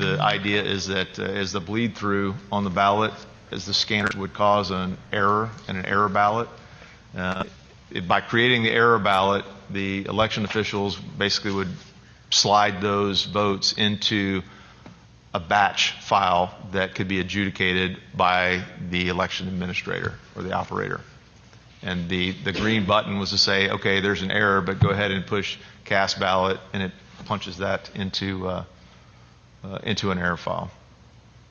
the idea is that as the bleed through on the ballot, as the scanner would cause an error and an error ballot. By creating the error ballot, the election officials basically would slide those votes into a batch file that could be adjudicated by the election administrator or the operator. And the green button was to say, okay, there's an error, but go ahead and push cast ballot, and it punches that into an error file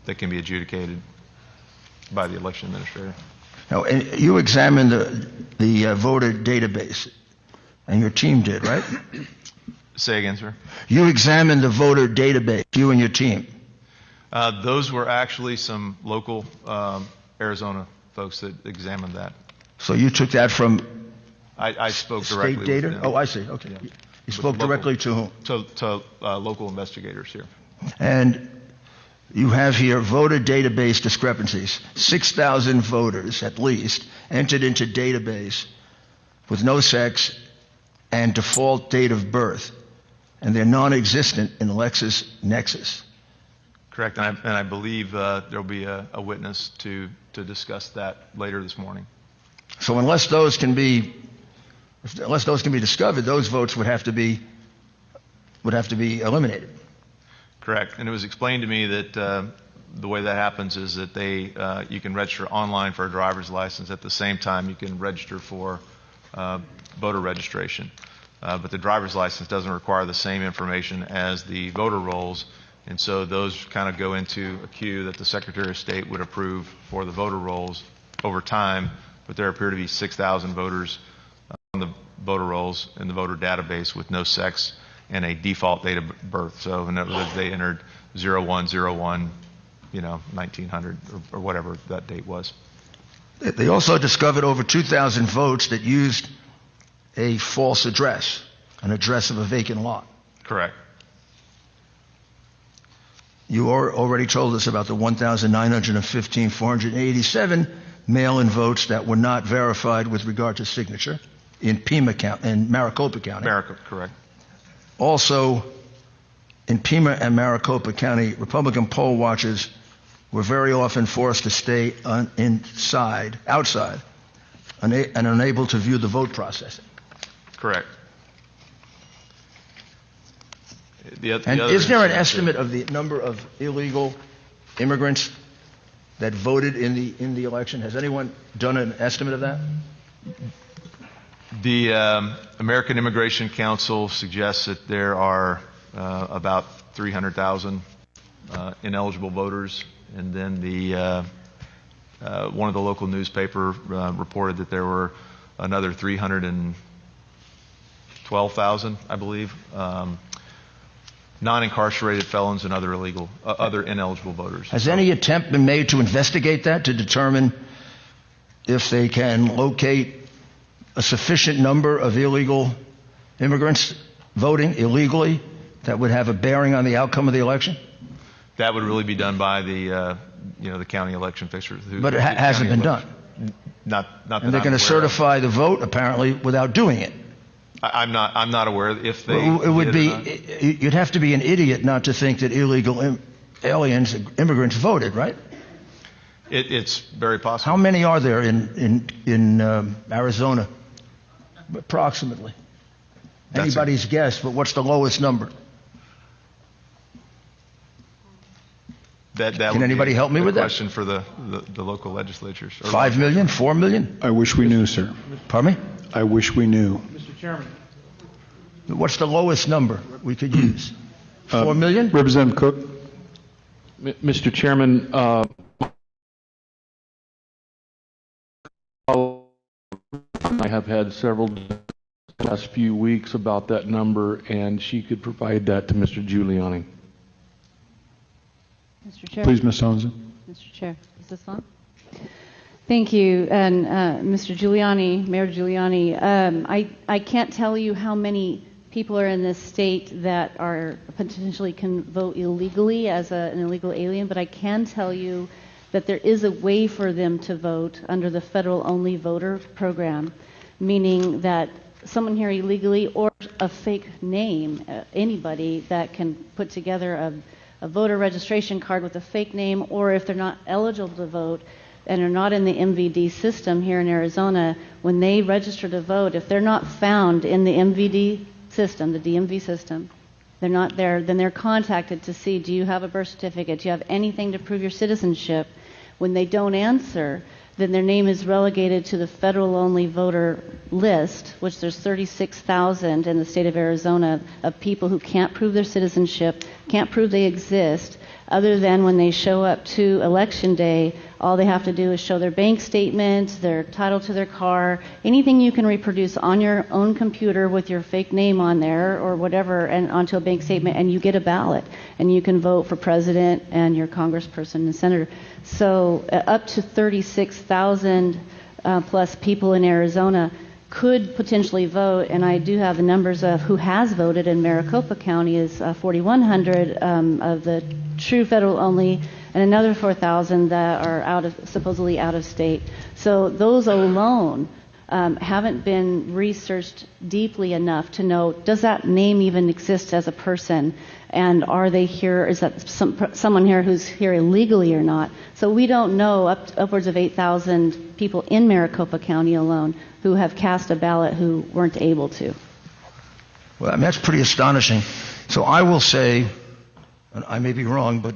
that can be adjudicated by the election administrator. Now, and you examined the voter database, and your team did, right? Say again, sir? You examined the voter database, you and your team. Those were actually some local Arizona folks that examined that. So you took that from I spoke directly state data? with them. Oh, I see. Okay. Yeah. You spoke directly to whom? To local investigators here. And you have here voter database discrepancies. 6,000 voters, at least, entered into database with no sex and default date of birth, and they're non-existent in LexisNexis. Correct, and I believe there'll be a witness to discuss that later this morning. So unless those can be discovered, those votes would have to be eliminated. Correct, and it was explained to me that the way that happens is that you can register online for a driver's license at the same time you can register for voter registration. But the driver's license doesn't require the same information as the voter rolls, and so those kind of go into a queue that the Secretary of State would approve for the voter rolls over time, but there appear to be 6,000 voters on the voter rolls in the voter database with no sex and a default date of birth. So in other words, they entered 0101, 1900 or whatever that date was. They also discovered over 2,000 votes that used a false address, an address of a vacant lot. Correct. You already told us about the 1,915, 487 mail-in votes that were not verified with regard to signature in Pima County, in Maricopa County. Correct. Also, in Pima and Maricopa County, Republican poll watchers were very often forced to stay outside, and unable to view the vote processing. Correct. Is there an estimate of the number of illegal immigrants that voted in the election? Has anyone done an estimate of that? The American Immigration Council suggests that there are about 300,000 ineligible voters, and then one of the local newspaper reported that there were another 312,000, I believe, non-incarcerated felons and other ineligible voters. Has any attempt been made to investigate that, to determine if they can locate a sufficient number of illegal immigrants voting illegally that would have a bearing on the outcome of the election? That would really be done by the county election fixers. But it hasn't been done. Not that and they're going to certify the vote apparently without doing it. I'm not aware if they. It would be. You'd have to be an idiot not to think that illegal immigrants voted, right? It's very possible. How many are there in Arizona, approximately? Anybody's guess, but what's the lowest number? Can anybody help me with that? Question for the local legislatures. 5 million, 4 million? I wish we knew, sir. Pardon me? I wish we knew. Mr. Chairman. What's the lowest number we could use? 4 million? Representative Cook. Mr. Chairman, I have had several the last few weeks about that number, and she could provide that to Mr. Giuliani. Mr. Chair. Please, Ms. Townsend. Mr. Chair, is this on? Thank you. And Mr. Giuliani, Mayor Giuliani, I can't tell you how many people are in this state that are potentially can vote illegally as an illegal alien, but I can tell you that there is a way for them to vote under the federal only voter program, meaning that someone here illegally or a fake name, anybody that can put together a voter registration card with a fake name, or if they're not eligible to vote and are not in the MVD system here in Arizona, when they register to vote, if they're not found in the MVD system, the DMV system, they're not there, then they're contacted to see, do you have a birth certificate? Do you have anything to prove your citizenship? When they don't answer, then their name is relegated to the federal-only voter list, which there's 36,000 in the state of Arizona of people who can't prove their citizenship, can't prove they exist, other than when they show up to Election Day, all they have to do is show their bank statement, their title to their car, anything you can reproduce on your own computer with your fake name on there or whatever, and onto a bank statement, and you get a ballot, and you can vote for president and your congressperson and senator. So up to 36,000 plus people in Arizona could potentially vote, and I do have the numbers of who has voted in Maricopa County is 4,100 of the true federal only, and another 4,000 that are supposedly out of state. So those alone haven't been researched deeply enough to know, does that name even exist as a person? And are they here? Is that someone here who's here illegally or not? So we don't know upwards of 8,000 people in Maricopa County alone who have cast a ballot who weren't able to. Well, I mean, that's pretty astonishing. So I will say, and I may be wrong, but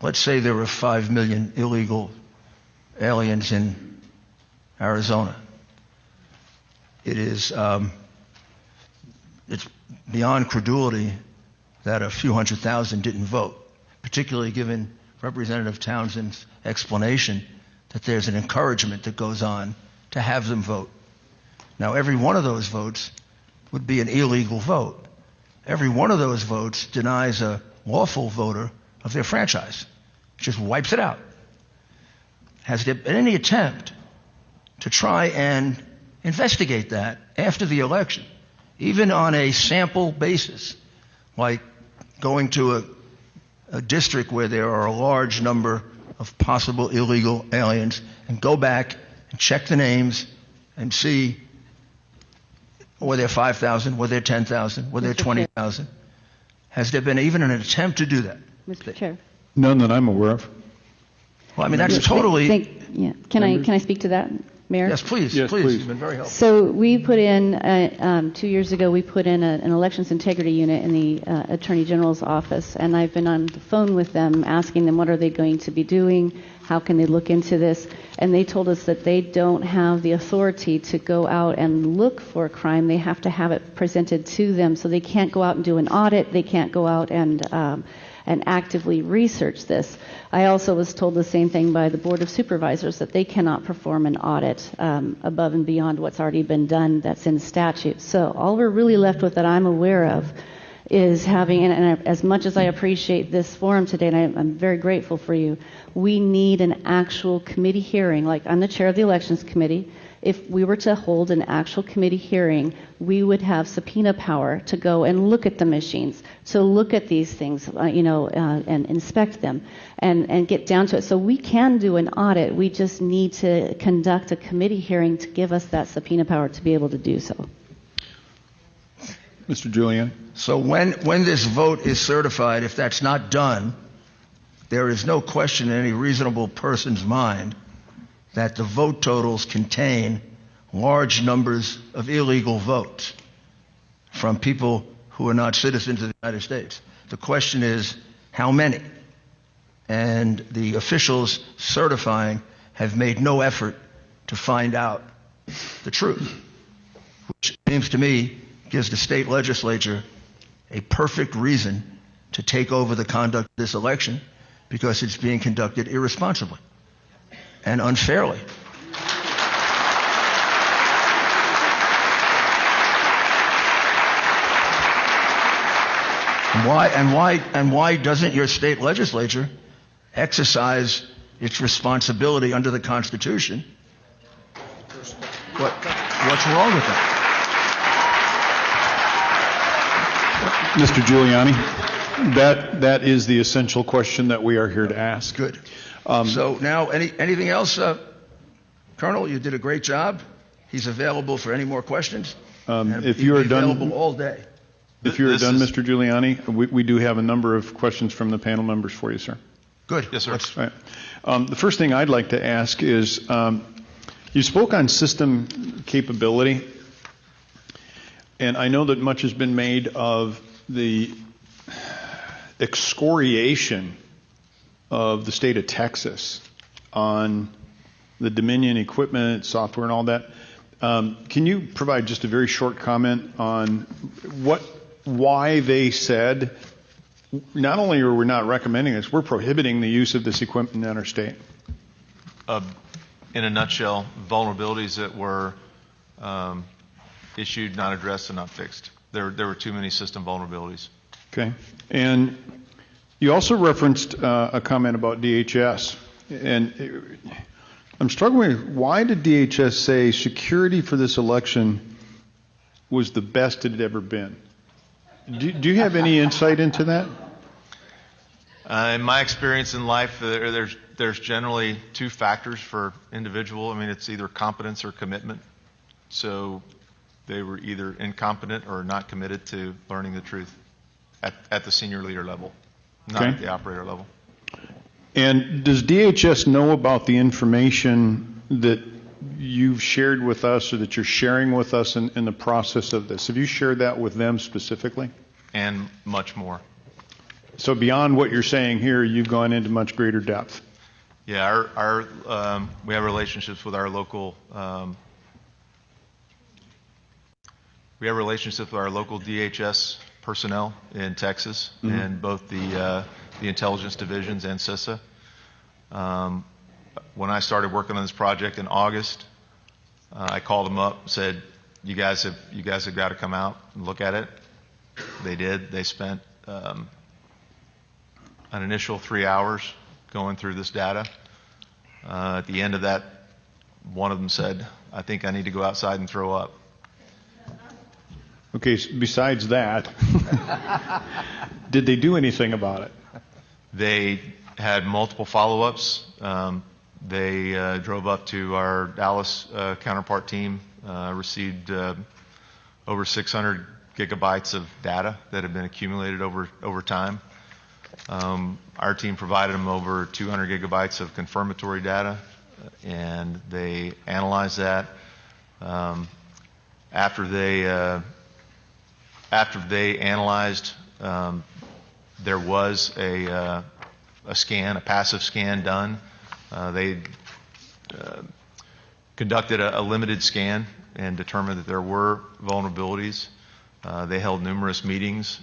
let's say there were 5 million illegal aliens in Arizona. It's beyond credulity that a few 100,000 didn't vote, particularly given Representative Townsend's explanation that there's an encouragement that goes on to have them vote. Now, every one of those votes would be an illegal vote. Every one of those votes denies a lawful voter of their franchise. It just wipes it out. Has there been any attempt to try and investigate that after the election, even on a sample basis, like going to a district where there are a large number of possible illegal aliens, and go back and check the names and see, were there 5,000, were there 10,000, were there 20,000? Has there been even an attempt to do that? Mr. Chair. None that I'm aware of. Well, I mean, that's totally... Yeah. Can I speak to that, Mayor? Yes, please, Yes, please. please. You've been very helpful. So we put in, 2 years ago, we put in an elections integrity unit in the Attorney General's office, and I've been on the phone with them asking them what are they going to be doing, how can they look into this, and they told us that they don't have the authority to go out and look for a crime. They have to have it presented to them, so they can't go out and do an audit, they can't go out and actively research this. I also was told the same thing by the Board of Supervisors, that they cannot perform an audit above and beyond what's already been done that's in statute. So all we're really left with that I'm aware of is having, and as much as I appreciate this forum today, and I'm very grateful for you, we need an actual committee hearing. Like, I'm the chair of the Elections Committee. If we were to hold an actual committee hearing, we would have subpoena power to go and look at the machines, to look at these things, and inspect them, and get down to it. So we can do an audit. We just need to conduct a committee hearing to give us that subpoena power to be able to do so. Mr. Giuliani? So when this vote is certified, if that's not done, there is no question in any reasonable person's mind that the vote totals contain large numbers of illegal votes from people who are not citizens of the United States. The question is, how many? And the officials certifying have made no effort to find out the truth, which seems to me gives the state legislature a perfect reason to take over the conduct of this election, because it's being conducted irresponsibly and unfairly. And why doesn't your state legislature exercise its responsibility under the Constitution? What's wrong with that? Mr. Giuliani, that is the essential question that we are here to ask. Good. So now, anything else? Colonel, you did a great job. He's available for any more questions. And If he'll you are be done, available all day. If you're This done, is- Mr. Giuliani, we do have a number of questions from the panel members for you, sir. Good. Yes, sir. Let's- All right. The first thing I'd like to ask is, you spoke on system capability, and I know that much has been made of the excoriation of the state of Texas on the Dominion equipment, software, and all that. Can you provide just a very short comment on why they said, not only are we not recommending this, we're prohibiting the use of this equipment in our state? In a nutshell, vulnerabilities that were issued, not addressed, and not fixed. There were too many system vulnerabilities. Okay. And you also referenced a comment about DHS. And I'm struggling with, why did DHS say security for this election was the best it had ever been? Do you have any insight into that? In my experience in life, there's generally two factors for individual. I mean, it's either competence or commitment. So they were either incompetent or not committed to learning the truth at the senior leader level, not Okay. at the operator level. And does DHS know about the information that you've shared with us or that you're sharing with us in the process of this? Have you shared that with them specifically? And much more. So beyond what you're saying here, you've gone into much greater depth. Yeah, we have relationships with our local. We have relationships with our local DHS personnel in Texas, in both the intelligence divisions and CISA. When I started working on this project in August, I called them up, said, "You guys have got to come out and look at it." They did. They spent an initial 3 hours going through this data. At the end of that, one of them said, "I think I need to go outside and throw up." Okay, besides that, did they do anything about it? They had multiple follow-ups. They drove up to our Dallas counterpart team, received over 600 gigabytes of data that had been accumulated over time. Our team provided them over 200 gigabytes of confirmatory data, and they analyzed that. After they analyzed, there was a scan, a passive scan done. They conducted a limited scan and determined that there were vulnerabilities. They held numerous meetings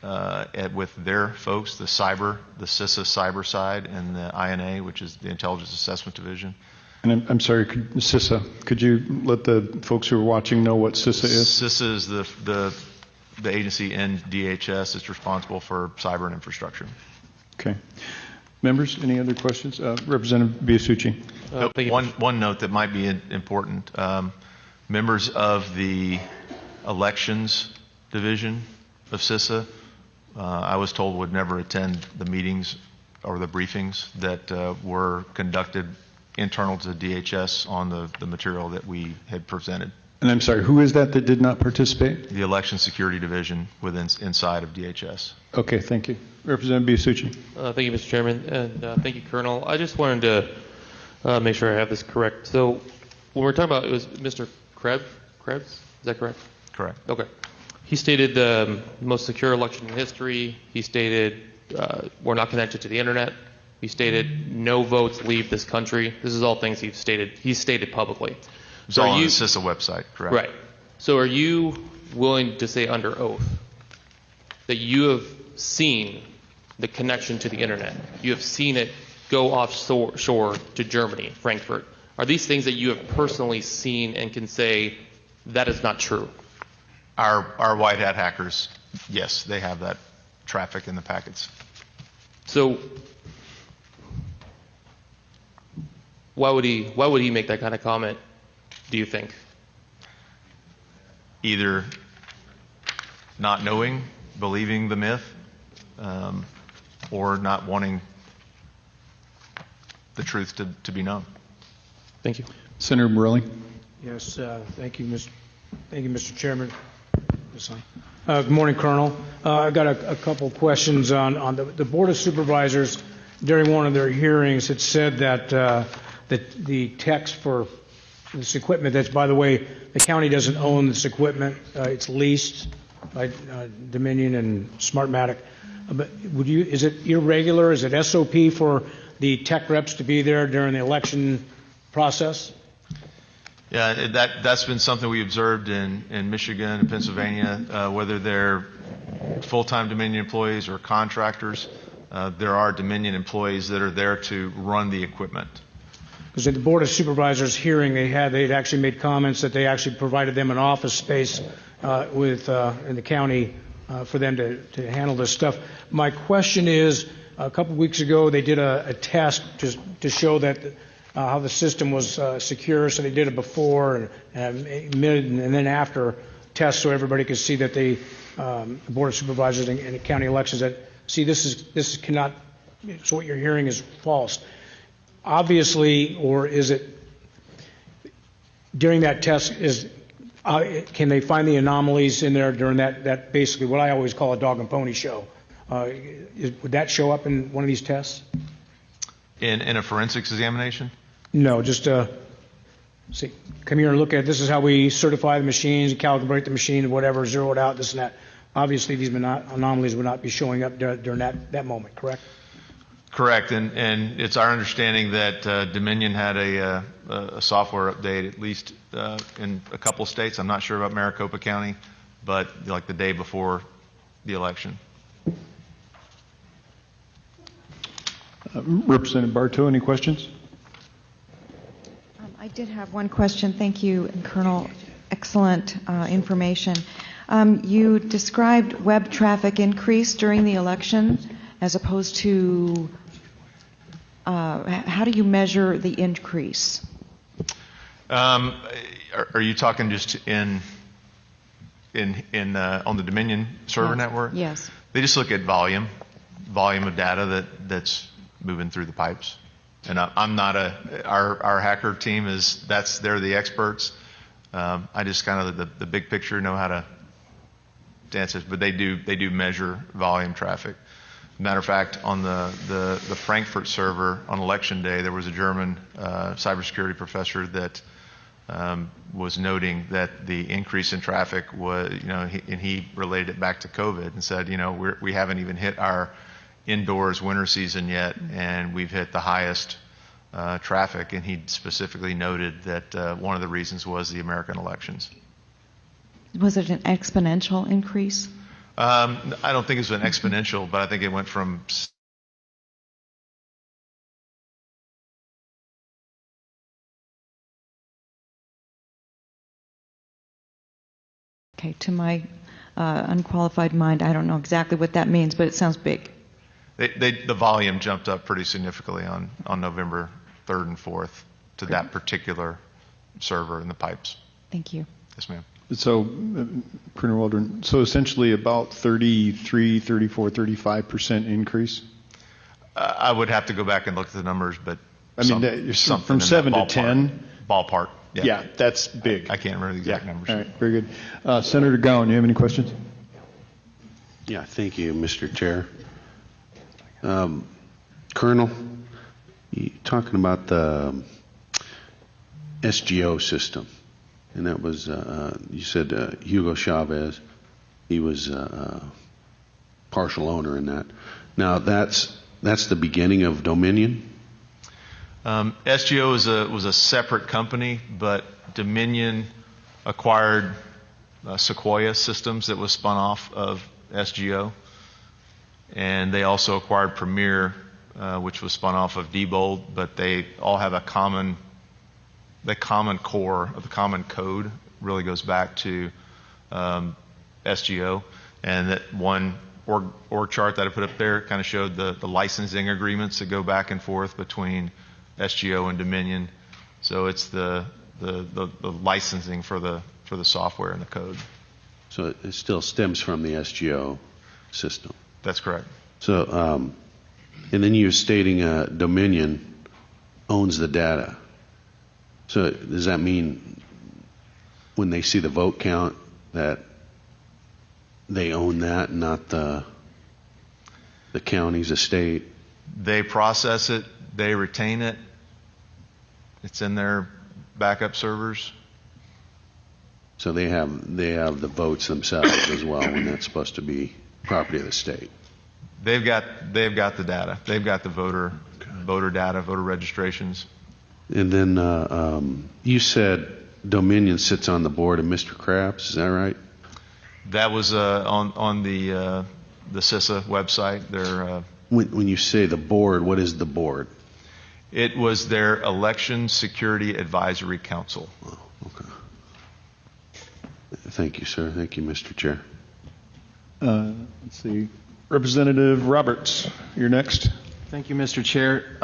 with their folks, the CISA cyber side, and the INA, which is the Intelligence Assessment Division. And I'm sorry, CISA, could you let the folks who are watching know what CISA is? CISA is the agency in DHS that's responsible for cyber and infrastructure. Okay. Members, any other questions? Representative Biasucci. Thank you. One note that might be important, members of the elections division of CISA, I was told would never attend the meetings or the briefings that were conducted internal to DHS on the material that we had presented. And I'm sorry, who is that did not participate? The election security division inside of DHS. Okay, thank you. Representative Biasucci. Thank you, Mr. Chairman, and thank you, Colonel. I just wanted to make sure I have this correct. So when we're talking about, it was Mr. Krebs? Is that correct? Correct. Okay. He stated the most secure election in history. He stated we're not connected to the internet. He stated no votes leave this country. This is all things he's stated publicly. It's all on the CISA website, correct? Right. So are you willing to say under oath that you have seen the connection to the internet? You have seen it go offshore to Germany, Frankfurt. Are these things that you have personally seen and can say that is not true? Our white hat hackers, yes, they have that traffic in the packets. So why would he make that kind of comment, do you think? Either not knowing, believing the myth, or not wanting the truth to be known. Thank you. Senator Morelli. Yes, thank you, Mr. Chairman. Yes, Good morning, Colonel. I've got a couple questions on the Board of Supervisors. During one of their hearings, had said that the text for this equipment, that's, by the way, the county doesn't own this equipment. It's leased by Dominion and Smartmatic. But is it irregular? Is it SOP for the tech reps to be there during the election process? Yeah, that's been something we observed in Michigan and Pennsylvania, whether they're full-time Dominion employees or contractors. There are Dominion employees that are there to run the equipment. Because at the Board of Supervisors hearing they'd actually made comments that they actually provided them an office space in the county for them to handle this stuff. My question is, a couple of weeks ago they did a test to show that how the system was secure. So they did it before and mid and then after tests, so everybody could see that the Board of Supervisors and the county elections that see this cannot. So what you're hearing is false. Obviously, or is it during that test? Can they find the anomalies in there during that basically what I always call a dog and pony show? Would that show up in one of these tests? In a forensics examination? No, just see, come here and look at this is how we certify the machines, calibrate the machine, whatever, zero it out, this and that. Obviously, these anomalies would not be showing up during that moment, correct? Correct, and it's our understanding that Dominion had a software update at least in a couple states. I'm not sure about Maricopa County, but like the day before the election. Representative Bartow, any questions? I did have one question. Thank you, Colonel. Excellent information. You described web traffic increase during the election as opposed to how do you measure the increase? Are you talking just on the Dominion server network? Yes. They just look at volume of data that's moving through the pipes. And I'm not our hacker team they're the experts. I just kind of the big picture know how to dance it, but they do measure volume traffic. Matter of fact, on the Frankfurt server on election day, there was a German cybersecurity professor that was noting that the increase in traffic was, and he related it back to COVID and said, we haven't even hit our indoors winter season yet, and we've hit the highest traffic. And he specifically noted that one of the reasons was the American elections. Was it an exponential increase? I don't think it's an exponential, but I think it went from. Okay, to my unqualified mind, I don't know exactly what that means, but it sounds big. The volume jumped up pretty significantly on November 3rd and 4th to that particular server in the pipes. Thank you. Yes, ma'am. So, Colonel Waldron, so essentially about 33, 34, 35% increase? I would have to go back and look at the numbers, but I mean, from 7 to 10? Ballpark. Yeah, that's big. I can't remember the exact numbers. All right, very good. Senator Gowan, you have any questions? Yeah, thank you, Mr. Chair. Colonel, you talking about the SGO system, and that was, you said Hugo Chavez, he was partial owner in that. Now, that's the beginning of Dominion? SGO was a separate company, but Dominion acquired Sequoia Systems that was spun off of SGO. And they also acquired Premier, which was spun off of Diebold, but they all have the common core of the common code really goes back to SGO. And that one org chart that I put up there kind of showed the licensing agreements that go back and forth between SGO and Dominion. So it's the licensing for the software and the code. So it still stems from the SGO system? That's correct. So, and then you're stating Dominion owns the data. So does that mean when they see the vote count that they own that, not the county's estate. They process it, they retain it. It's in their backup servers. So they have the votes themselves as well, when that's supposed to be property of the state. They've got the data. They've got the voter data, voter registrations. And then you said Dominion sits on the board of Mr. Krabs. Is that right? That was on the CISA website. Their When you say the board, what is the board? it was their Election Security Advisory Council. Oh, okay. Thank you, sir. Thank you, Mr. Chair. Let's see. Representative Roberts, you're next. Thank you, Mr. Chair.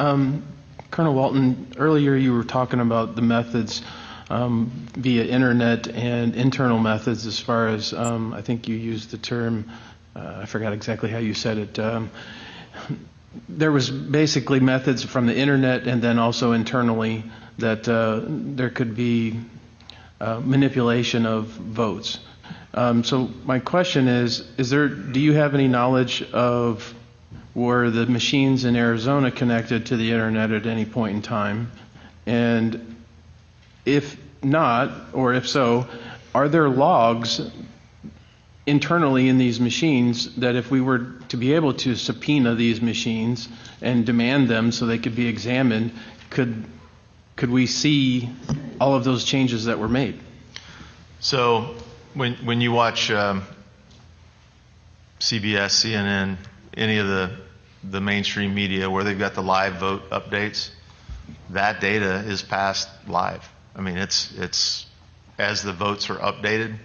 Colonel Walton, earlier you were talking about the methods via internet and internal methods as far as, I think you used the term, I forgot exactly how you said it. There was basically methods from the internet and then also internally that there could be manipulation of votes. So my question is do you have any knowledge of were the machines in Arizona connected to the internet at any point in time? And if not, or if so, are there logs internally in these machines that if we were to be able to subpoena these machines and demand them so they could be examined, could we see all of those changes that were made? So when you watch CBS, CNN, any of the mainstream media where they've got the live vote updates, that data is passed live. I mean, it's as the votes are updated.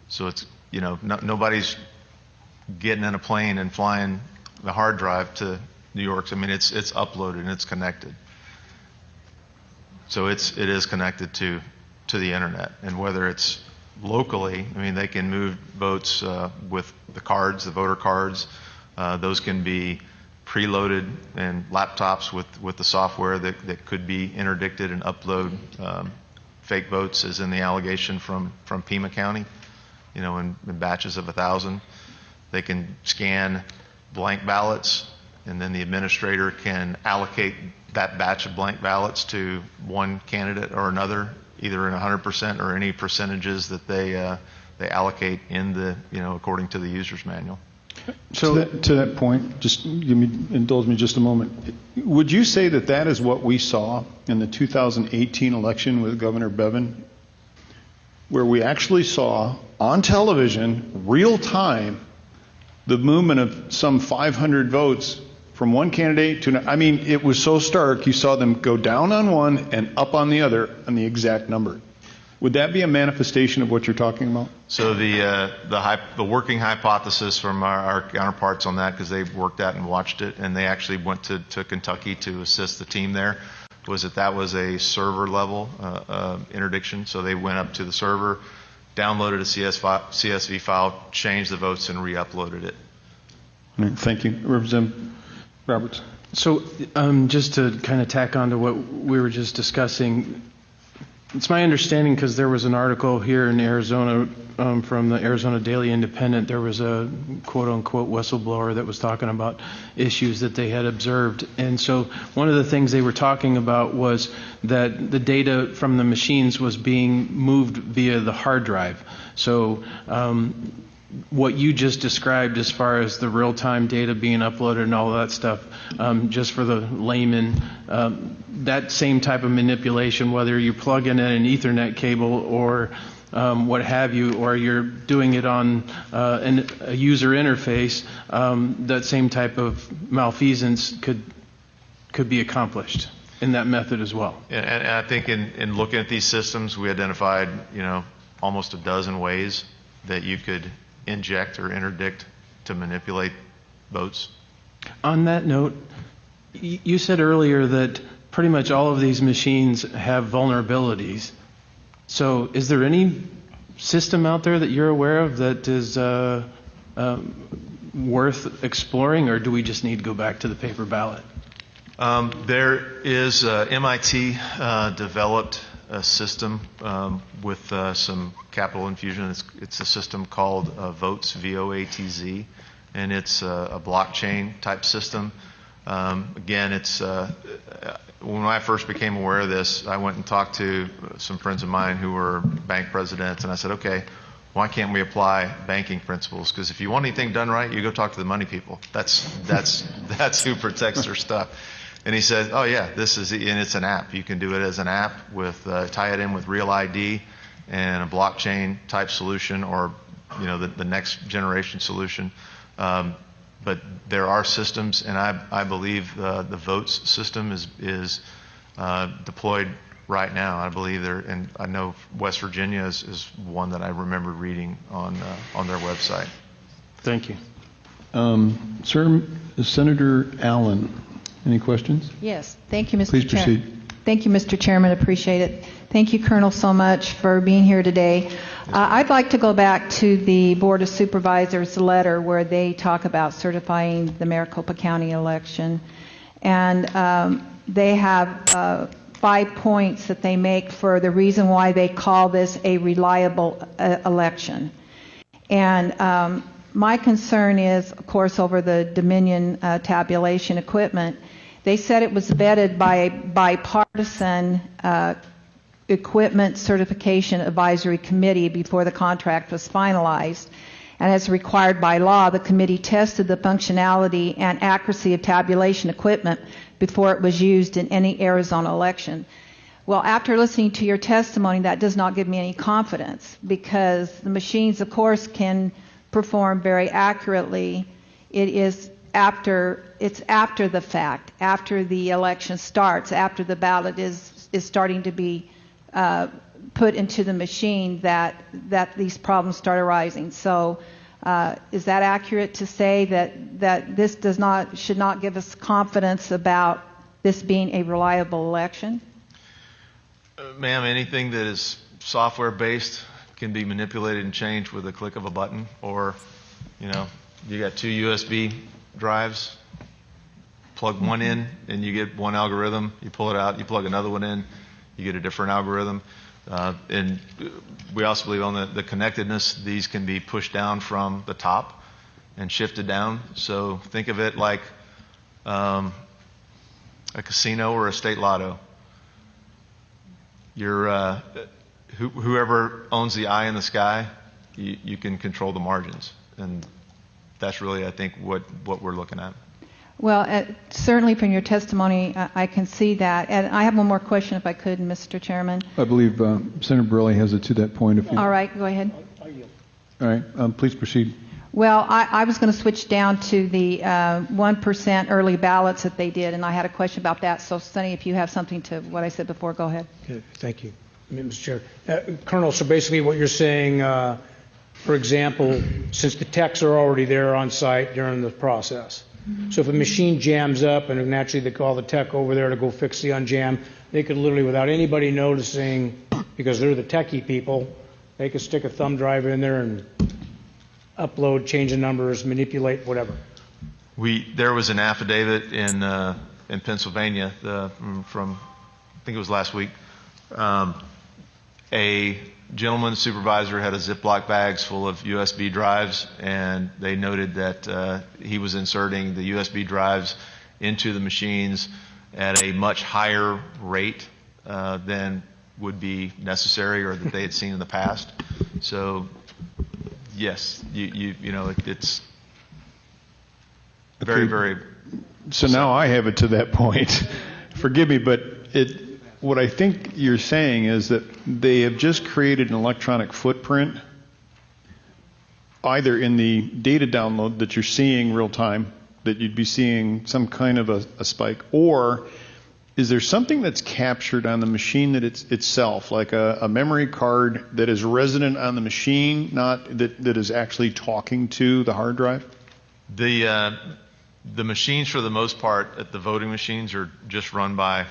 So it's, nobody's getting in a plane and flying the hard drive to New York. I mean, it's uploaded and it's connected. So it is connected to the internet, and whether it's locally, I mean, they can move votes with the cards, the voter cards. Those can be preloaded in laptops with the software that could be interdicted and upload fake votes, as in the allegation from Pima County, in batches of 1,000. They can scan blank ballots, and then the administrator can allocate that batch of blank ballots to one candidate or another, either in 100% or any percentages that they allocate in the, according to the user's manual. So to that point, just indulge me just a moment. Would you say that is what we saw in the 2018 election with Governor Bevin, where we actually saw on television, real time, the movement of some 500 votes from one candidate to another? I mean, it was so stark. You saw them go down on one and up on the other on the exact number. Would that be a manifestation of what you're talking about? So the working hypothesis from our counterparts on that, because they've worked that and watched it, and they actually went to Kentucky to assist the team there, was that was a server level interdiction. So they went up to the server, downloaded a CSV file, changed the votes, and re-uploaded it. Thank you. Representative Roberts. So just to kind of tack on to what we were just discussing, it's my understanding, because there was an article here in Arizona from the Arizona Daily Independent, there was a quote-unquote whistleblower that was talking about issues that they had observed. And so one of the things they were talking about was that the data from the machines was being moved via the hard drive. So what you just described as far as the real-time data being uploaded and all that stuff, just for the layman, that same type of manipulation, whether you plug in an Ethernet cable or what have you, or you're doing it on a user interface, that same type of malfeasance could be accomplished in that method as well. And I think in looking at these systems, we identified, almost a dozen ways that you could inject or interdict to manipulate votes. On that note, you said earlier that pretty much all of these machines have vulnerabilities. So is there any system out there that you're aware of that is worth exploring, or do we just need to go back to the paper ballot? There is MIT developed a system with some capital infusion. It's a system called VOATZ, V-O-A-T-Z, and it's a blockchain type system. Again, it's when I first became aware of this, I went and talked to some friends of mine who were bank presidents, and I said, okay, why can't we apply banking principles? Because if you want anything done right, you go talk to the money people. That's who protects their stuff. And he said, oh yeah, this is, and it's an app. You can do it as an app with, tie it in with Real ID and a blockchain type solution, or, you know, the next generation solution. But there are systems, and I believe the VOATZ system is deployed right now. I believe there, and I know West Virginia is one that I remember reading on their website. Thank you. Sir, Senator Allen, any questions? Yes. Thank you, Mr. Please proceed. Thank you, Mr. Chairman. Appreciate it. Thank you, Colonel, so much for being here today. I'd like to go back to the Board of Supervisors letter where they talk about certifying the Maricopa County election. And they have 5 points that they make for the reason why they call this a reliable election. And my concern is, of course, over the Dominion tabulation equipment. They said it was vetted by a bipartisan equipment certification advisory committee before the contract was finalized. And as required by law, the committee tested the functionality and accuracy of tabulation equipment before it was used in any Arizona election. Well, after listening to your testimony, that does not give me any confidence, because the machines, of course, can perform very accurately. It's after the fact, after the election starts, after the ballot is starting to be put into the machine, that these problems start arising. So is that accurate to say that this should not give us confidence about this being a reliable election? Ma'am, anything that is software based can be manipulated and changed with a click of a button. Or, you know, you got 2 USB drives, plug one in and you get one algorithm, you pull it out, you plug another one in, you get a different algorithm. And we also believe on the connectedness, these can be pushed down from the top and shifted down. So think of it like a casino or a state lotto. Whoever owns the eye in the sky, you can control the margins. And that's really, I think, what we're looking at. Well, certainly from your testimony, I can see that. And I have one more question, if I could, Mr. Chairman. I believe Senator Borelli has it to that point. All right, go ahead. All right, please proceed. Well, I was going to switch down to the 1% early ballots that they did, and I had a question about that. So, Sonny, if you have something to what I said before, go ahead. Okay, thank you, Mr. Chair. Colonel, so basically what you're saying, for example, since the techs are already there on site during the process, so if a machine jams up and naturally they call the tech over there to go fix the unjam, they could literally, without anybody noticing, because they're the techie people, they could stick a thumb drive in there and upload, change the numbers, manipulate, whatever. There was an affidavit in Pennsylvania from, I think it was last week. A gentleman supervisor had a Ziploc bags full of USB drives, and they noted that he was inserting the USB drives into the machines at a much higher rate than would be necessary or that they had seen in the past. So, yes, you know, it's very, very. So now I have it to that point. Forgive me, but what I think you're saying is that they have just created an electronic footprint, either in the data download that you're seeing real time, that you'd be seeing some kind of a spike, or is there something that's captured on the machine that itself, like a memory card that is resident on the machine, not that is actually talking to the hard drive? The machines, for the most part, at the voting machines, are just run by,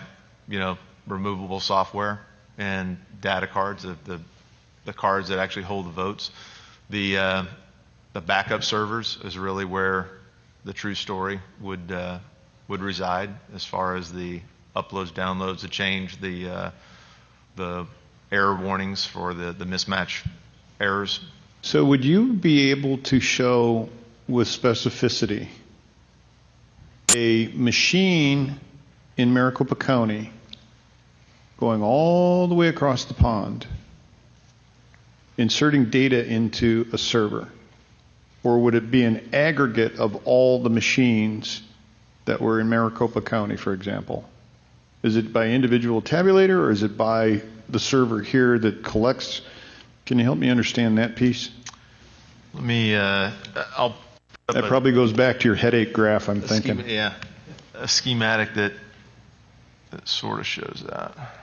you know, removable software and data cards, the cards that actually hold the votes. The backup servers is really where the true story would reside, as far as the uploads, downloads, the change, the the error warnings for the mismatch errors. So would you be able to show with specificity a machine in Maricopa County going all the way across the pond, inserting data into a server? Or would it be an aggregate of all the machines that were in Maricopa County, for example? Is it by individual tabulator, or is it by the server here that collects? Can you help me understand that piece? Let me, That probably goes back to your headache graph, I'm thinking. Yeah, a schematic that sort of shows that.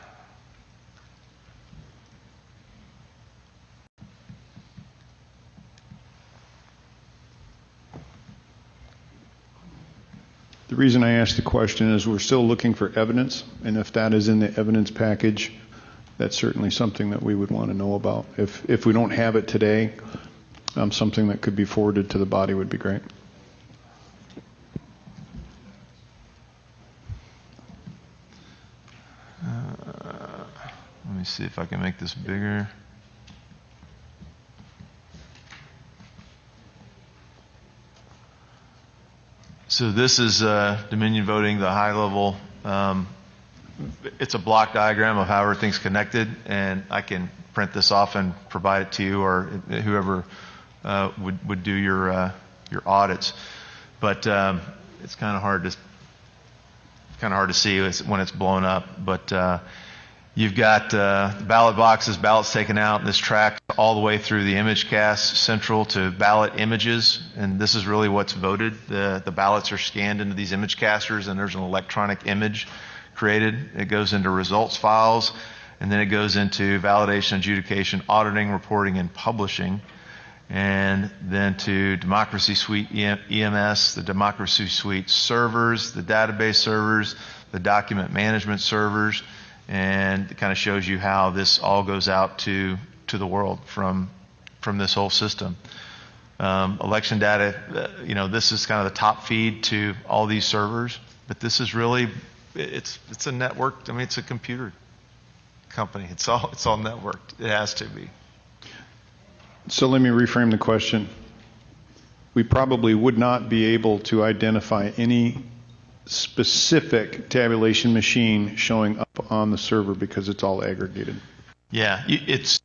The reason I asked the question is we're still looking for evidence, and if that is in the evidence package, that's certainly something that we would want to know about. If we don't have it today, something that could be forwarded to the body would be great. Let me see if I can make this bigger. So this is Dominion voting, the high level. It's a block diagram of how everything's connected, and I can print this off and provide it to you, or whoever would do your audits. But it's kind of hard to see when it's blown up. But you've got ballot boxes, ballots taken out, and this tracks all the way through the image cast central to ballot images, and this is really what's voted. The ballots are scanned into these image casters, and there's an electronic image created. It goes into results files, and then it goes into validation, adjudication, auditing, reporting, and publishing, and then to Democracy Suite EMS, the Democracy Suite servers, the database servers, the document management servers, and it kind of shows you how this all goes out to the world from this whole system. Election data, this is kind of the top feed to all these servers, but this is really, it's a network. I mean, it's a computer company. It's all networked. It has to be. So let me reframe the question. We probably would not be able to identify any specific tabulation machine showing up on the server because it's all aggregated. Yeah, it's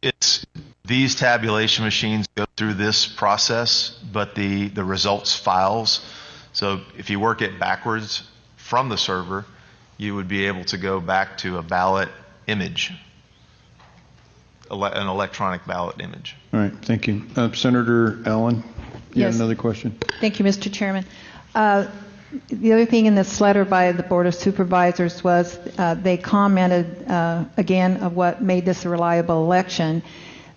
these tabulation machines go through this process, but the results files. So if you work it backwards from the server, you would be able to go back to a ballot image, an electronic ballot image. All right, thank you. Senator Allen, you had Yes. another question? Thank you, Mr. Chairman. The other thing in this letter by the Board of Supervisors was they commented, again, of what made this a reliable election,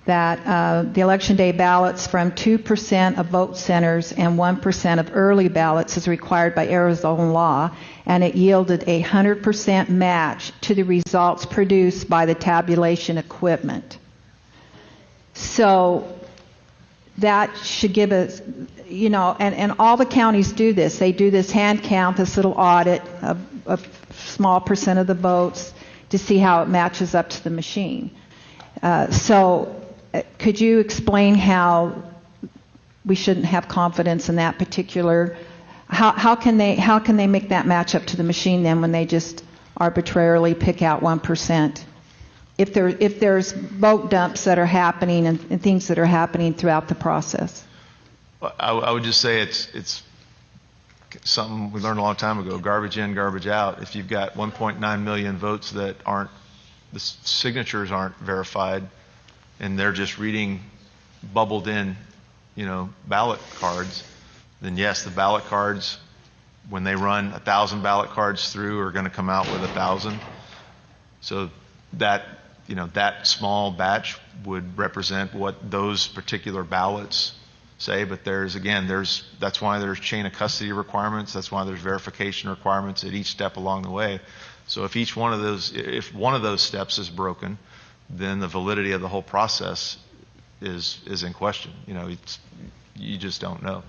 that the election day ballots from 2% of vote centers and 1% of early ballots is required by Arizona law, and it yielded a 100% match to the results produced by the tabulation equipment. So that should give us, and all the counties do this. They do this hand count, this little audit of a small percent of the votes to see how it matches up to the machine. So could you explain how we shouldn't have confidence in that particular, how can they make that match up to the machine then when they just arbitrarily pick out 1%? If there's vote dumps that are happening and things that are happening throughout the process. I would just say it's something we learned a long time ago, garbage in, garbage out. If you've got 1.9 million votes that the signatures aren't verified, and they're just reading bubbled in, ballot cards, then yes, the ballot cards, when they run 1,000 ballot cards through, are going to come out with 1,000. So that small batch would represent what those particular ballots say, but that's why there's chain of custody requirements. That's why there's verification requirements at each step along the way. So if one of those steps is broken, then the validity of the whole process is in question. You just don't know.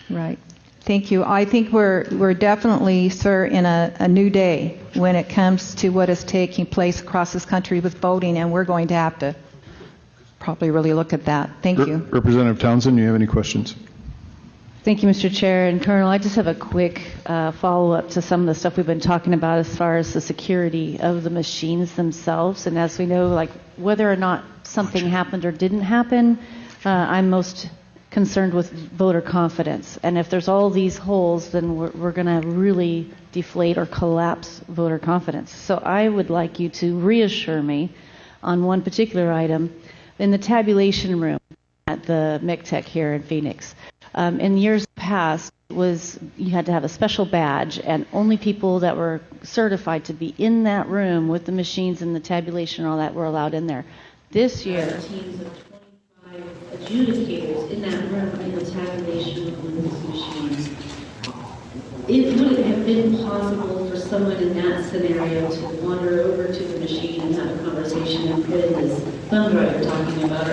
Right. Thank you. I think we're definitely, sir, in a new day when it comes to what is taking place across this country with voting, and we're going to have to probably really look at that. Thank you. Representative Townsend, you have any questions? Thank you, Mr. Chair. And Colonel, I just have a quick follow-up to some of the stuff we've been talking about as far as the security of the machines themselves. And as we know, like whether or not something happened or didn't happen, I'm most concerned with voter confidence. And if there's all these holes, then we're going to really deflate or collapse voter confidence. So I would like you to reassure me on one particular item. In the tabulation room at the MCTEC here in Phoenix, in years past, you had to have a special badge, and only people that were certified to be in that room with the machines and the tabulation and all that were allowed in there. This year, teams of 25 adjudicators in that room in the tabulation room with these machines. Would it have been possible for someone in that scenario to wander over to the machine and have a conversation and put in this thumb drive you're talking about,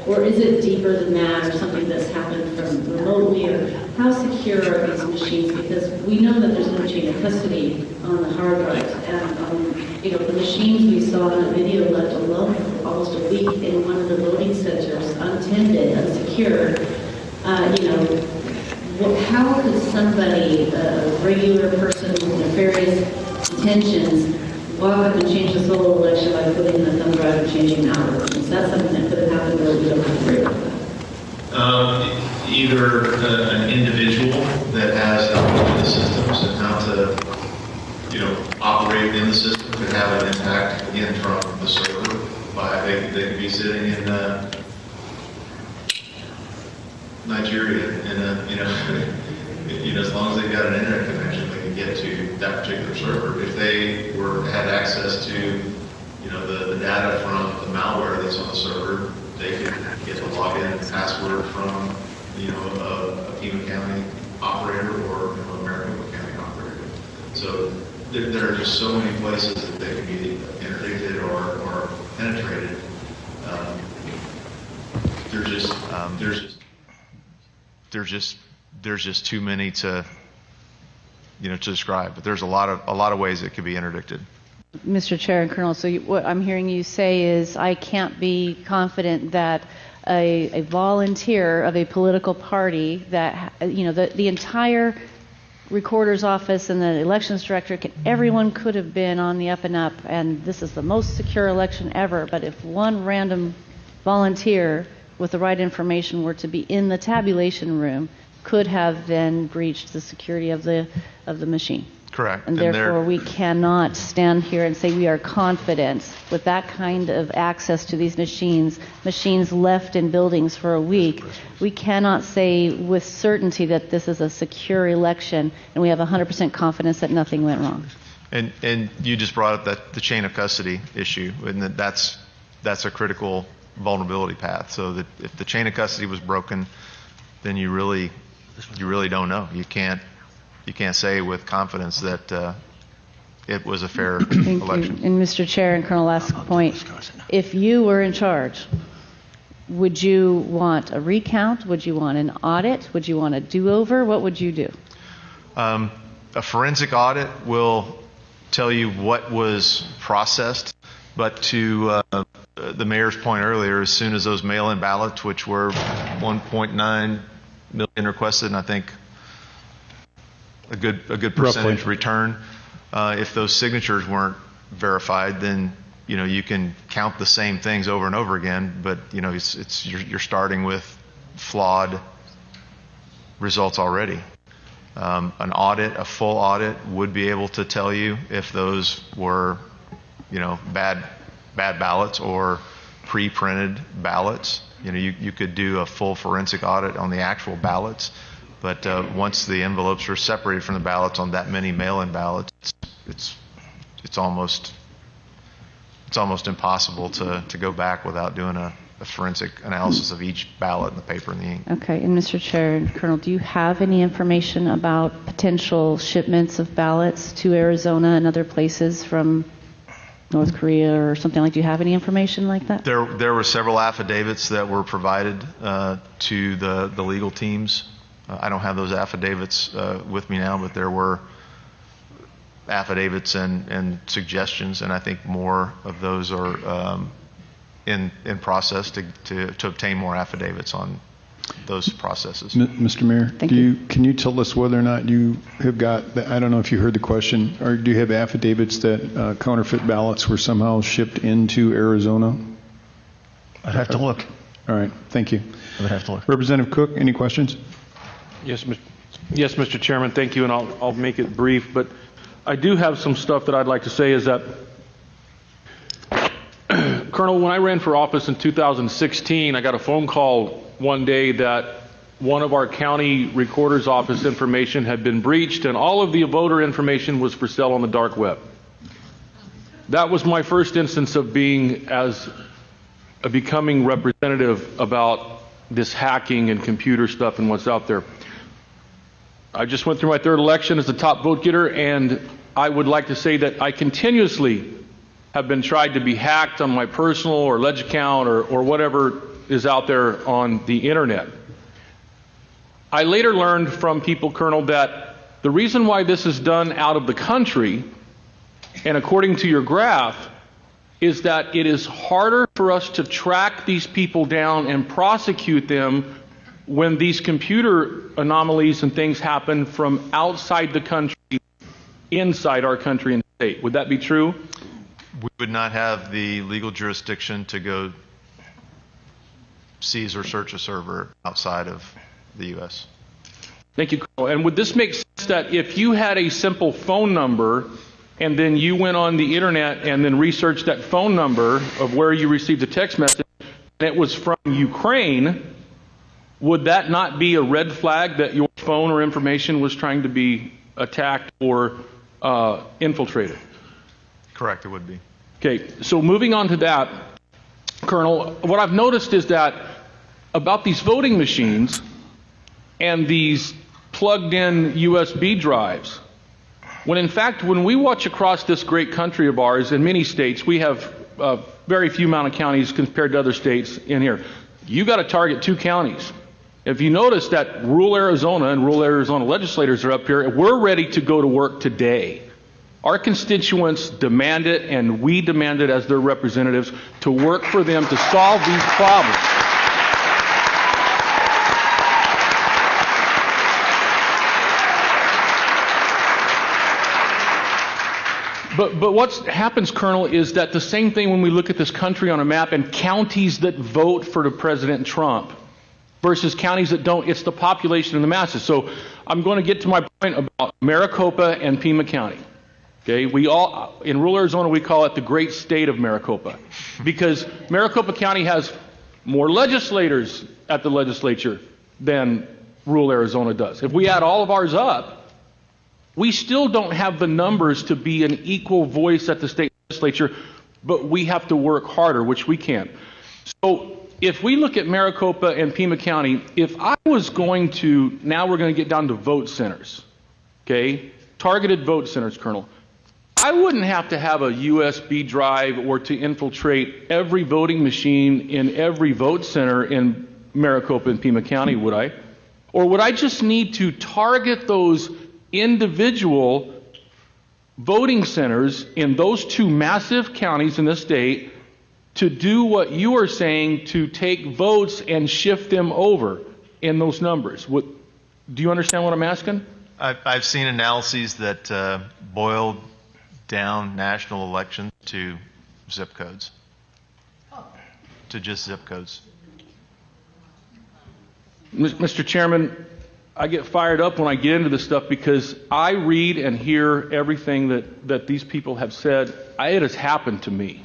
or is it deeper than that, or something that's happened from remotely, or how secure are these machines? Because we know that there's no chain of custody on the hard drives, and the machines we saw in the video left alone for almost a week in one of the voting centers, untended, unsecured. How could somebody, a regular person with nefarious intentions, walk up and change the solo election by putting in the thumb drive and changing the algorithms? That's something that could have happened, or we don't have to worry about that. Either an individual that has knowledge of the systems and how to, operate in the system could have an impact again from the server. They could be sitting in Nigeria, as long as they've got an internet connection, they can get to that particular server. If they had access to, the data from the malware that's on the server, they could get the login and password from, a Pima County operator or a Maricopa County operator. So there are just so many places that they can be interdicted or penetrated. There's just too many to describe. But there's a lot of ways it could be interdicted. Mr. Chair and Colonel, so what I'm hearing you say is I can't be confident that a volunteer of a political party that the entire recorder's office and the elections director, everyone could have been on the up and up, and this is the most secure election ever. But if one random volunteer with the right information were to be in the tabulation room, could have then breached the security of the machine. Correct. And therefore, we cannot stand here and say we are confident with that kind of access to these machines left in buildings for a week. We cannot say with certainty that this is a secure election, and we have 100% confidence that nothing went wrong. And you just brought up the chain of custody issue, and that's a critical vulnerability path. So that if the chain of custody was broken, then you really don't know. You can't say with confidence that it was a fair Thank election. you. And Mr. Chair and Colonel, last point. If you were in charge, would you want a recount? Would you want an audit? Would you want a do-over? What would you do? A forensic audit will tell you what was processed, but to the mayor's point earlier, as soon as those mail-in ballots, which were 1.9 million requested, and I think a good percentage Roughly. return. If those signatures weren't verified, then you can count the same things over and over again, but you're starting with flawed results already. An audit, a full audit, would be able to tell you if those were bad ballots or pre-printed ballots. You could do a full forensic audit on the actual ballots. But once the envelopes are separated from the ballots on that many mail-in ballots, it's almost impossible to go back without doing a forensic analysis of each ballot and the paper and the ink. Okay, and Mr. Chair and Colonel, do you have any information about potential shipments of ballots to Arizona and other places from North Korea or something like? Do you have any information like that? There were several affidavits that were provided to the legal teams I don't have those affidavits with me now, but there were affidavits and suggestions, and I think more of those are in process to obtain more affidavits on those processes. Mr. Mayor, can you tell us whether or not you have got, I don't know if you heard the question, or do you have affidavits that counterfeit ballots were somehow shipped into Arizona? I'd have to look. All right, thank you. I would have to look. Representative Cook, any questions? Yes, Mr. Chairman, thank you, and I'll make it brief, but I do have some stuff that I'd like to say is that, Colonel, when I ran for office in 2016, I got a phone call one day that one of our county recorder's office information had been breached and all of the voter information was for sale on the dark web. That was my first instance of becoming representative about this hacking and computer stuff and what's out there. I just went through my third election as the top vote getter, and I would like to say that I continuously have been tried to be hacked on my personal or ledge account or whatever is out there on the internet. I later learned from people, Colonel, that the reason why this is done out of the country, and according to your graph, is that it is harder for us to track these people down and prosecute them when these computer anomalies and things happen from outside the country, inside our country and state. Would that be true? We would not have the legal jurisdiction to go seize or search a server outside of the U.S. Thank you, Colonel. And would this make sense that if you had a simple phone number and then you went on the internet and then researched that phone number of where you received a text message and it was from Ukraine, would that not be a red flag that your phone or information was trying to be attacked or infiltrated? Correct, it would be. Okay, so moving on to that, Colonel, what I've noticed is that about these voting machines and these plugged-in USB drives, when in fact, when we watch across this great country of ours, in many states, we have very few amount of counties compared to other states in here. You got to target 2 counties. If you notice that rural Arizona and rural Arizona legislators are up here, we're ready to go to work today. Our constituents demand it, and we demand it as their representatives to work for them to solve these problems. But what happens, Colonel, is that the same thing when we look at this country on a map and counties that vote for the President Trump versus counties that don't, it's the population and the masses. So I'm going to get to my point about Maricopa and Pima County. Okay, we all, in rural Arizona, we call it the great state of Maricopa because Maricopa County has more legislators at the legislature than rural Arizona does. If we add all of ours up, we still don't have the numbers to be an equal voice at the state legislature, but we have to work harder, which we can. So if we look at Maricopa and Pima County, if I was going to, now we're going to get down to vote centers, okay, targeted vote centers, Colonel. I wouldn't have to have a USB drive or to infiltrate every voting machine in every vote center in Maricopa and Pima County, would I? Or would I just need to target those individual voting centers in those 2 massive counties in the state to do what you are saying, to take votes and shift them over in those numbers? Do you understand what I'm asking? I've seen analyses that boiled down national elections to zip codes, to just zip codes. Mr. Chairman, I get fired up when I get into this stuff because I read and hear everything that these people have said. It has happened to me.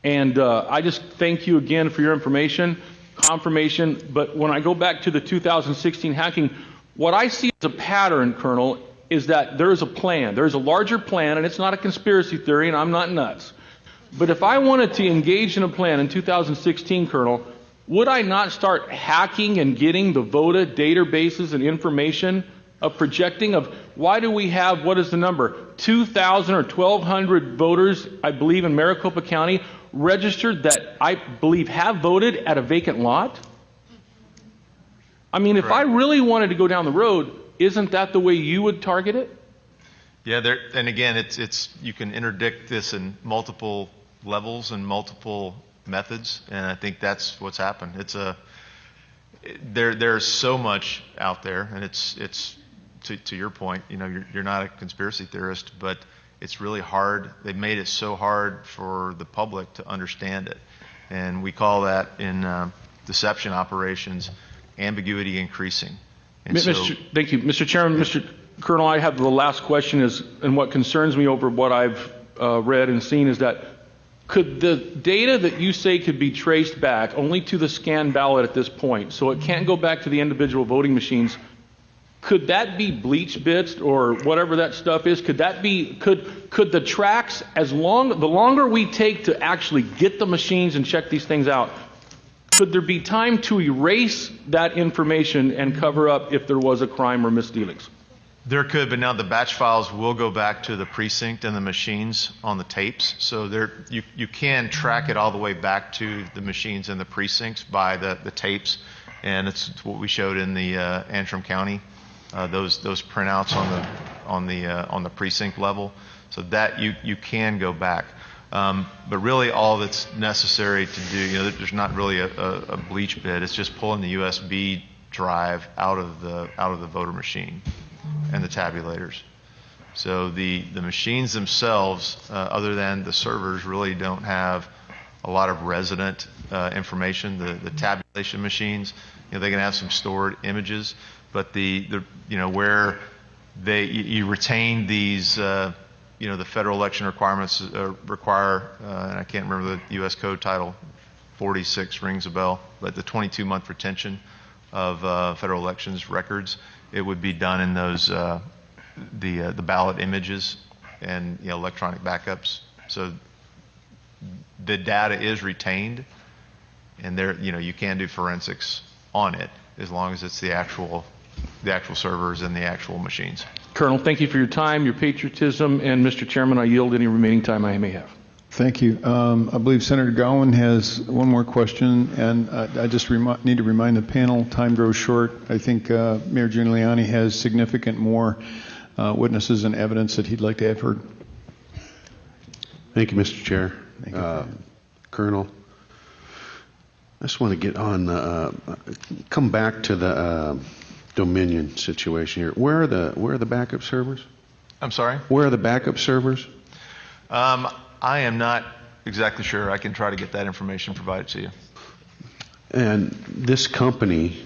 And I just thank you again for your information, confirmation. But when I go back to the 2016 hacking, what I see as a pattern, Colonel, is that there is a plan. There's a larger plan, and it's not a conspiracy theory, and I'm not nuts. But if I wanted to engage in a plan in 2016, Colonel, would I not start hacking and getting the VOTA databases and information of projecting of why do we have, what is the number, 2,000 or 1,200 voters, I believe, in Maricopa County registered that I believe have voted at a vacant lot? I mean, if I Correct. really wanted to go down the road, isn't that the way you would target it? Yeah, and again, it's you can interdict this in multiple levels and multiple methods, and I think that's what's happened. There's so much out there, and it's to your point, you're not a conspiracy theorist, but it's really hard. They've made it so hard for the public to understand it, and we call that in deception operations ambiguity increasing. And Thank you, Mr. Chairman, Mr. Colonel. I have the last question and what concerns me over what I've read and seen is that could the data that you say could be traced back only to the scanned ballot at this point, so it can't go back to the individual voting machines? Could that be bleach bits or whatever that stuff is? Could the tracks, the longer we take to actually get the machines and check these things out, could there be time to erase that information and cover up if there was a crime or misdealings? There could, but now the batch files will go back to the precinct and the machines on the tapes. So you can track it all the way back to the machines and the precincts by the tapes, and it's what we showed in the Antrim County, those printouts on the precinct level. So that you can go back, but really all that's necessary to do, there's not really a bleach bit. It's just pulling the USB drive out of the voter machine and the tabulators. So the machines themselves, other than the servers, really don't have a lot of resident information. The tabulation machines, they can have some stored images, but where you retain these, the federal election requirements require, and I can't remember the U.S. Code title, 46 rings a bell, but the 22-month retention of federal elections records. It would be done in those the ballot images and electronic backups. So the data is retained, and you can do forensics on it as long as it's the actual servers and the actual machines. Colonel, thank you for your time, your patriotism, and Mr. Chairman, I yield any remaining time I may have. Thank you. I believe Senator Gowan has one more question, and I just need to remind the panel, time grows short. I think Mayor Giuliani has significant more witnesses and evidence that he'd like to have heard. Thank you, Mr. Chair. Thank you. Colonel, I just want to get on, come back to the Dominion situation here. Where are the backup servers? I'm sorry? Where are the backup servers? I am not exactly sure. I can try to get that information provided to you. And this company,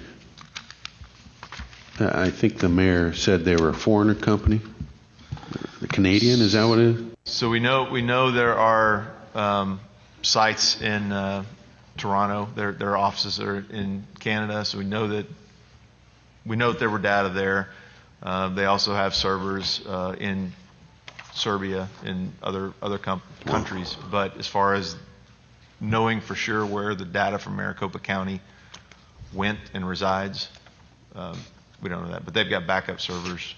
I think the mayor said they were a foreigner company. The Canadian, is that what it is? So we know there are sites in Toronto. There are offices that are in Canada. So we know that there were data there. They also have servers in Serbia and other countries. But as far as knowing for sure where the data from Maricopa County went and resides, we don't know that. But they've got backup servers.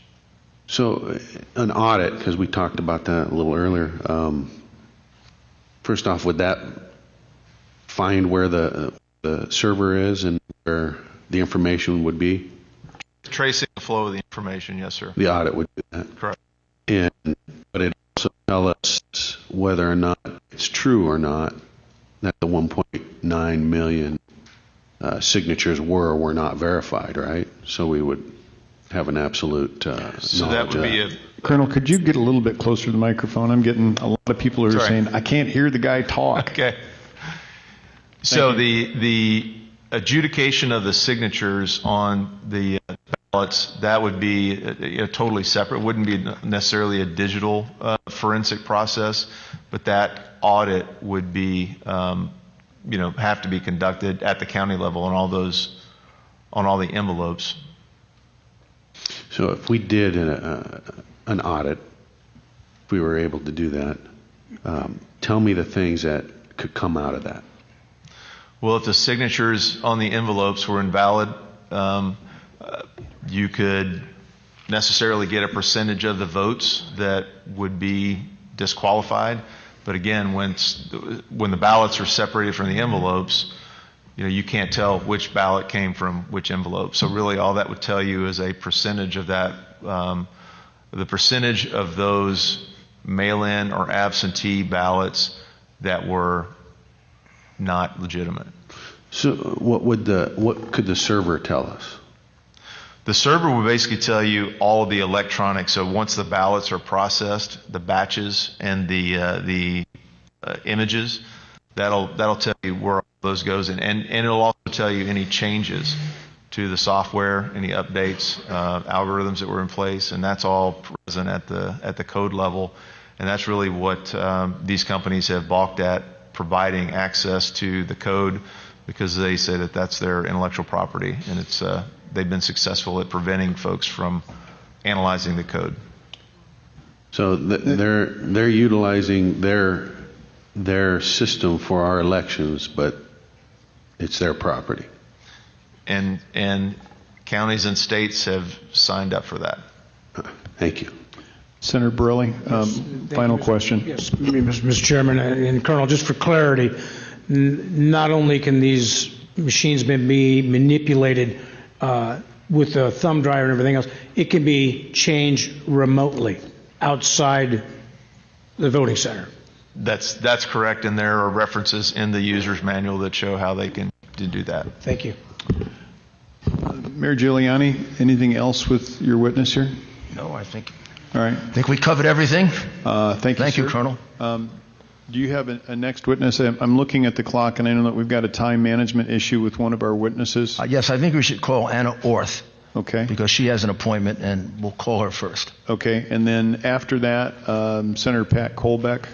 So an audit, because we talked about that a little earlier. First off, would that find where the server is and where the information would be? Tracing the flow of the information, yes, sir. The audit would do that. Correct. But it also tell us whether or not it's true or not that the 1.9 million signatures were or were not verified, right? So we would have an absolute So that would be a Colonel, could you get a little bit closer to the microphone? I'm getting a lot of people who are saying, I can't hear the guy talk. Okay. So the adjudication of the signatures on the ballots, that would be totally separate. It wouldn't be necessarily a digital forensic process, but that audit would be, have to be conducted at the county level on all the envelopes. So if we did an audit, if we were able to do that, tell me the things that could come out of that. Well, if the signatures on the envelopes were invalid, you could necessarily get a percentage of the votes that would be disqualified. But again, when the ballots are separated from the envelopes, you can't tell which ballot came from which envelope. So really all that would tell you is a percentage of that, the percentage of those mail-in or absentee ballots that were not legitimate. So what could the server tell us? The server will basically tell you all of the electronics. So once the ballots are processed, the batches and the images, that'll tell you where all those goes, and it'll also tell you any changes to the software, any updates, algorithms that were in place, and that's all present at the code level. And that's really what these companies have balked at, providing access to the code, because they say that that's their intellectual property, and it's they've been successful at preventing folks from analyzing the code. So they're utilizing their system for our elections, but it's their property. And counties and states have signed up for that. Thank you. Senator Borelli, final question. Yes, Mr. Chairman, and Colonel, just for clarity, not only can these machines be manipulated with the thumb drive and everything else, it can be changed remotely outside the voting center. That's correct, and there are references in the user's manual that show how they can do that. Thank you. Mayor Giuliani, anything else with your witness here? No, I think. All right. I think we covered everything. Thank you, you, Colonel. Do you have a next witness? I'm looking at the clock, and I know that we've got a time management issue with one of our witnesses. Yes, I think we should call Anna Orth. Okay. Because she has an appointment, and we'll call her first. Okay, and then after that, Senator Pat Colbeck.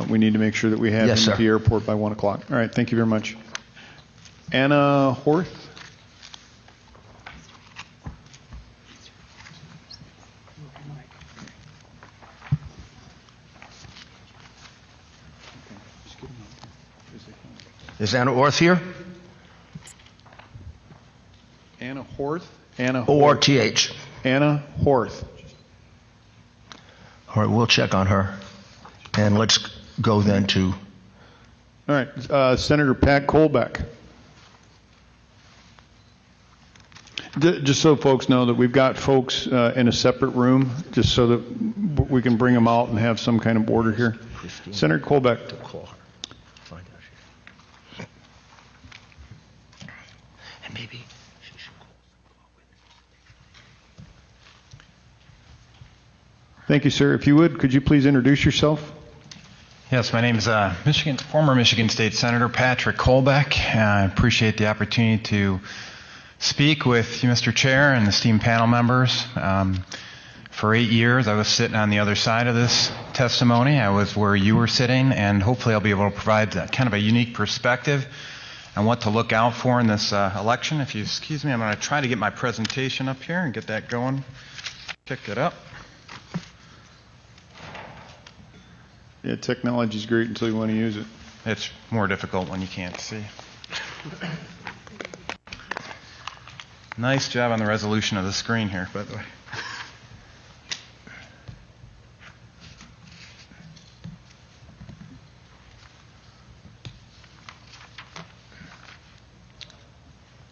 We need to make sure that we have him at the airport by 1 o'clock. All right, thank you very much. Anna Horth. Is Anna Orth here? Anna Horth? Anna O-R-T-H. Anna Horth. All right, we'll check on her. And let's go then to... All right, Senator Pat Colbeck. Just so folks know that we've got folks in a separate room, just so that we can bring them out and have some kind of order here. Senator Colbeck. To call her. Find out. And maybe she should call. Thank you, sir. If you would, could you please introduce yourself? Yes, my name is former Michigan State Senator Patrick Colbeck. I appreciate the opportunity to speak with you, Mr. Chair, and esteemed panel members. For 8 years, I was sitting on the other side of this testimony. I was where you were sitting, and hopefully I'll be able to provide kind of a unique perspective on what to look out for in this election. If you excuse me, I'm going to try to get my presentation up here and get that going. Pick it up. Yeah, technology's great until you want to use it. It's more difficult when you can't see. Nice job on the resolution of the screen here, by the way.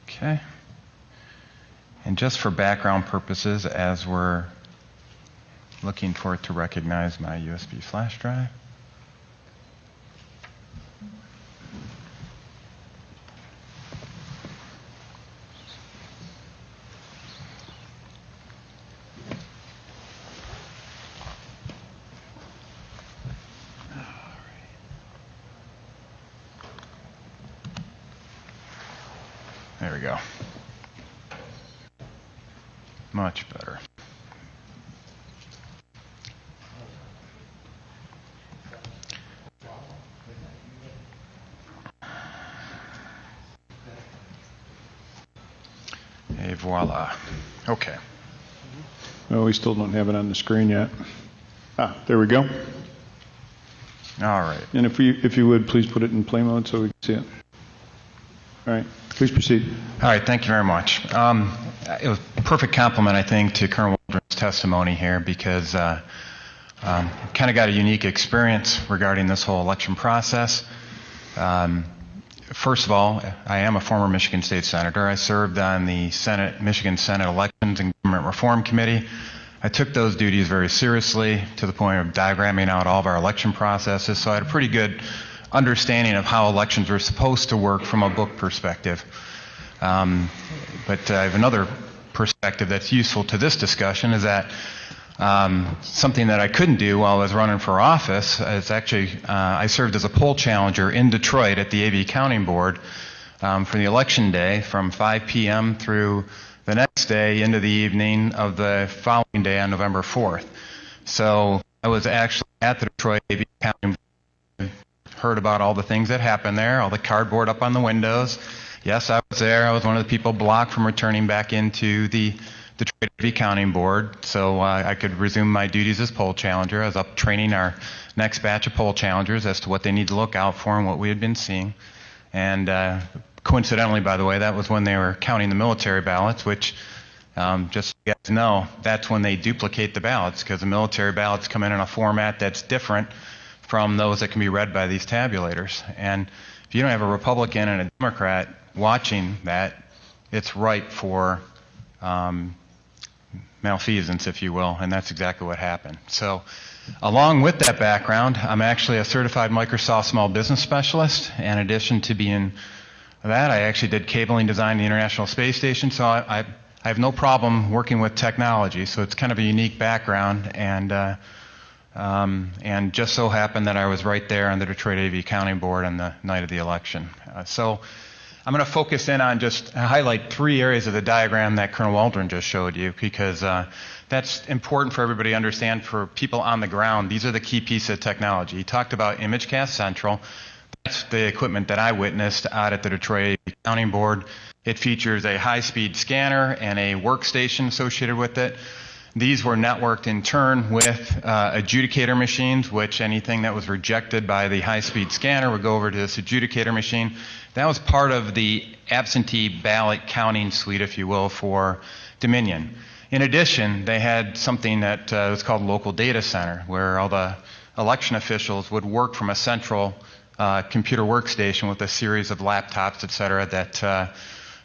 Okay. And just for background purposes, as we're looking for it to recognize my USB flash drive. There we go. Much better. Et voila. Okay. Well, we still don't have it on the screen yet. Ah, there we go. All right. And if you would, please put it in play mode so we can see it. All right. Please proceed. All right. Thank you very much. It was a perfect compliment, I think, to Colonel Waldron's testimony here because kind of got a unique experience regarding this whole election process. first of all, I am a former Michigan State Senator. I served on the Michigan Senate Elections and Government Reform Committee. I took those duties very seriously to the point of diagramming out all of our election processes, so I had a pretty good understanding of how elections were supposed to work from a book perspective. But I have another perspective that's useful to this discussion, is that something that I couldn't do while I was running for office is actually, I served as a poll challenger in Detroit at the AV Counting Board for the election day from 5 p.m. through the next day into the evening of the following day on November 4th. So I was actually at the Detroit AV Counting Board, heard about all the things that happened there, all the cardboard up on the windows. Yes, I was there. I was one of the people blocked from returning back into the Detroit AV Counting Board, so I could resume my duties as poll challenger. I was up training our next batch of poll challengers as to what they need to look out for and what we had been seeing. And coincidentally, by the way, that was when they were counting the military ballots, which, just so you guys know, that's when they duplicate the ballots, because the military ballots come in a format that's different from those that can be read by these tabulators. And if you don't have a Republican and a Democrat watching that, it's ripe for malfeasance, if you will, and that's exactly what happened. So along with that background, I'm actually a certified Microsoft small business specialist. In addition to being that, I actually did cabling design in the International Space Station, so I have no problem working with technology, so it's kind of a unique background, and just so happened that I was right there on the Detroit AV Counting Board on the night of the election. So I'm going to focus in on just highlight 3 areas of the diagram that Colonel Waldron just showed you, because that's important for everybody to understand. For people on the ground, these are the key pieces of technology. He talked about ImageCast Central. That's the equipment that I witnessed out at the Detroit AV Counting Board. It features a high-speed scanner and a workstation associated with it. These were networked in turn with adjudicator machines, which anything that was rejected by the high-speed scanner would go over to this adjudicator machine. That was part of the absentee ballot counting suite, if you will, for Dominion. In addition, they had something that was called Local Data Center, where all the election officials would work from a central computer workstation with a series of laptops, et cetera,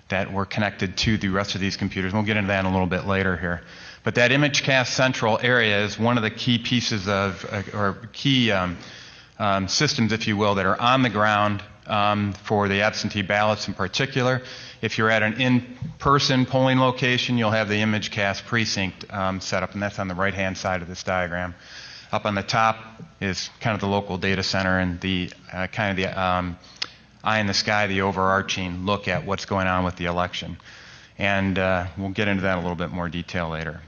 that were connected to the rest of these computers. We'll get into that in a little bit later here. But that ImageCast Central area is one of the key pieces of, or key systems, if you will, that are on the ground for the absentee ballots in particular. If you're at an in-person polling location, you'll have the ImageCast precinct set up, and that's on the right-hand side of this diagram. Up on the top is kind of the local data center and the kind of the eye in the sky, the overarching look at what's going on with the election. And we'll get into that in a little bit more detail later.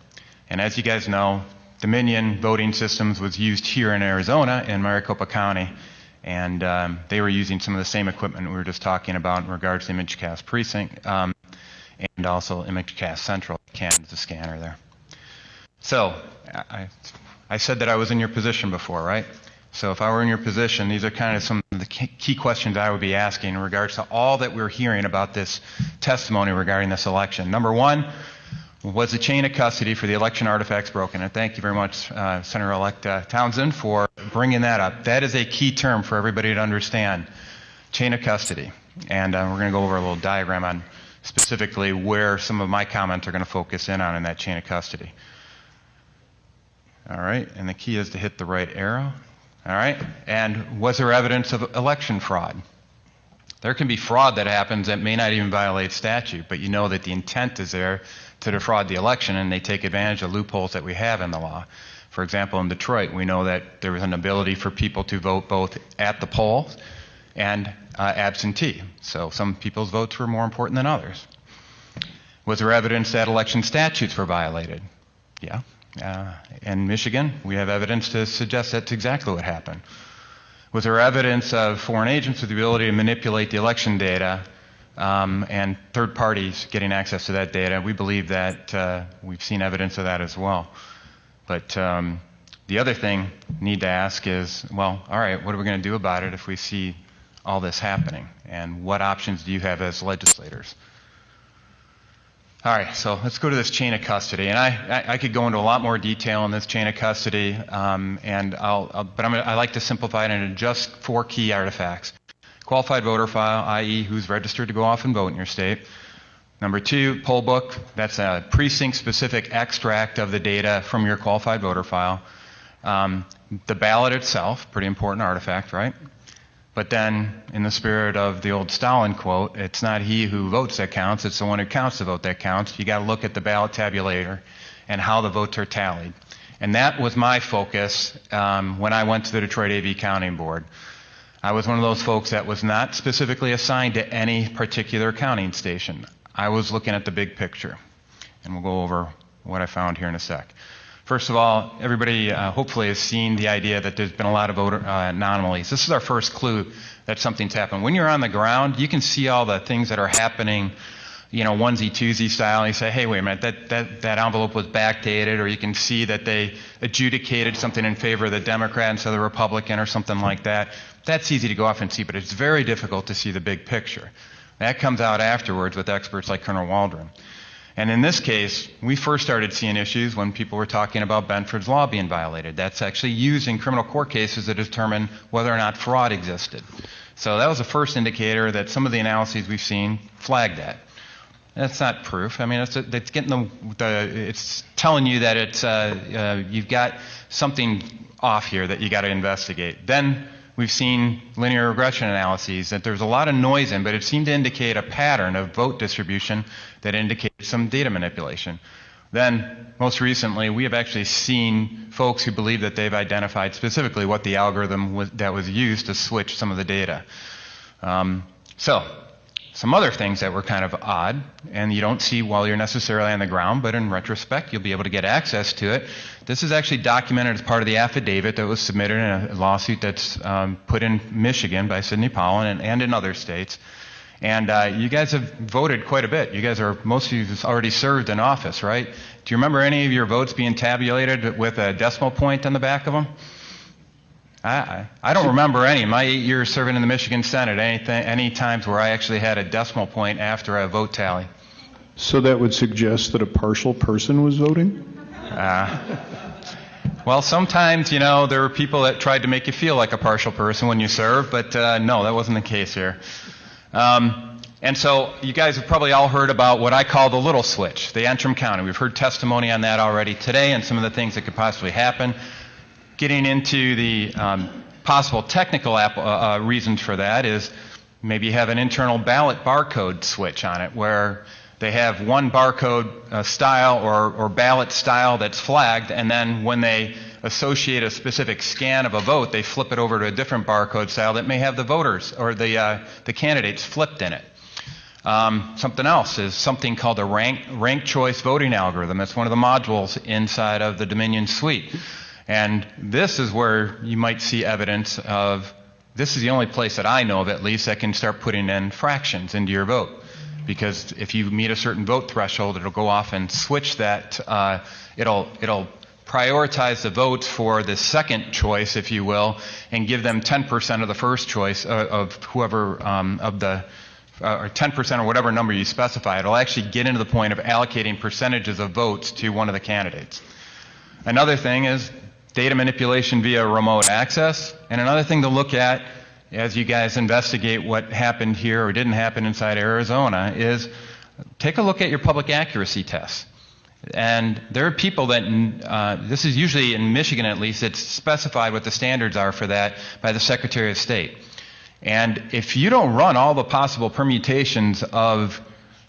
And as you guys know, Dominion Voting Systems was used here in Arizona in Maricopa County, and they were using some of the same equipment we were just talking about in regards to ImageCast Precinct and also ImageCast Central, the scanner there. So I said that I was in your position before, right? So if I were in your position, these are kind of some of the key questions I would be asking in regards to all that we're hearing about this testimony regarding this election. Number one, was the chain of custody for the election artifacts broken? And thank you very much, Senator-elect Townsend, for bringing that up. That is a key term for everybody to understand, chain of custody. And we're going to go over a little diagram on specifically where some of my comments are going to focus in on in that chain of custody. All right, and the key is to hit the right arrow. All right, and was there evidence of election fraud? There can be fraud that happens that may not even violate statute, but you know that the intent is there to defraud the election, and they take advantage of loopholes that we have in the law. For example, in Detroit, we know that there was an ability for people to vote both at the polls and absentee. So some people's votes were more important than others. Was there evidence that election statutes were violated? Yeah. In Michigan, we have evidence to suggest that's exactly what happened. Was there evidence of foreign agents with the ability to manipulate the election data and third parties getting access to that data? We believe that we've seen evidence of that as well. But the other thing we need to ask is, well, all right, what are we going to do about it if we see all this happening? And what options do you have as legislators? All right, so let's go to this chain of custody, and I could go into a lot more detail on this chain of custody, but I like to simplify it into just 4 key artifacts. qualified voter file, i.e. who's registered to go off and vote in your state. Number 2, poll book. That's a precinct-specific extract of the data from your qualified voter file. The ballot itself, pretty important artifact, right? But then, in the spirit of the old Stalin quote, it's not he who votes that counts, it's the one who counts the vote that counts. You got to look at the ballot tabulator and how the votes are tallied. And that was my focus when I went to the Detroit AV Counting Board. I was one of those folks that was not specifically assigned to any particular counting station. I was looking at the big picture. And we'll go over what I found here in a sec. First of all, everybody hopefully has seen the idea that there's been a lot of voter anomalies. This is our first clue that something's happened. When you're on the ground, you can see all the things that are happening, you know, onesie twosie style, and you say, hey, wait a minute, that envelope was backdated, or you can see that they adjudicated something in favor of the Democrat instead of the Republican or something like that. That's easy to go off and see, but it's very difficult to see the big picture. That comes out afterwards with experts like Colonel Waldron. And in this case, we first started seeing issues when people were talking about Benford's Law being violated. That's actually used in criminal court cases to determine whether or not fraud existed. So that was the first indicator that some of the analyses we've seen flagged that. That's not proof. I mean, it's getting it's telling you that it's you've got something off here that you got to investigate. Then we've seen linear regression analyses that there's a lot of noise in, but it seemed to indicate a pattern of vote distribution that indicated some data manipulation. Then, most recently, we have actually seen folks who believe that they've identified specifically what the algorithm that was used to switch some of the data. So, some other things that were kind of odd, and you don't see while you're necessarily on the ground, but in retrospect, you'll be able to get access to it. This is actually documented as part of the affidavit that was submitted in a lawsuit that's put in Michigan by Sidney Powell and in other states. And you guys have voted quite a bit. You guys are, most of you have already served in office, right? Do you remember any of your votes being tabulated with a decimal point on the back of them? I don't remember any. My 8 years serving in the Michigan Senate, any times where I actually had a decimal point after a vote tally. So that would suggest that a partial person was voting? Well, sometimes, you know, there were people that tried to make you feel like a partial person when you served, but no, that wasn't the case here. And so you guys have probably all heard about what I call the little switch, the Antrim County. We've heard testimony on that already today and some of the things that could possibly happen. Getting into the possible technical reasons for that is maybe you have an internal ballot barcode switch on it where they have one barcode style or ballot style that's flagged, and then when they associate a specific scan of a vote, they flip it over to a different barcode style that may have the voters or the candidates flipped in it. Something else is something called a rank choice voting algorithm. It's one of the modules inside of the Dominion suite. And this is where you might see evidence of, this is the only place that I know of at least that can start putting in fractions into your vote. Because if you meet a certain vote threshold, it'll go off and switch that, it'll prioritize the votes for the second choice, if you will, and give them 10% of the first choice of whoever, or 10% or whatever number you specify. It'll actually get into the point of allocating percentages of votes to one of the candidates. Another thing is data manipulation via remote access. And another thing to look at as you guys investigate what happened here or didn't happen inside Arizona is take a look at your public accuracy tests. And there are people that, this is usually in Michigan at least, it's specified what the standards are for that by the Secretary of State. And if you don't run all the possible permutations of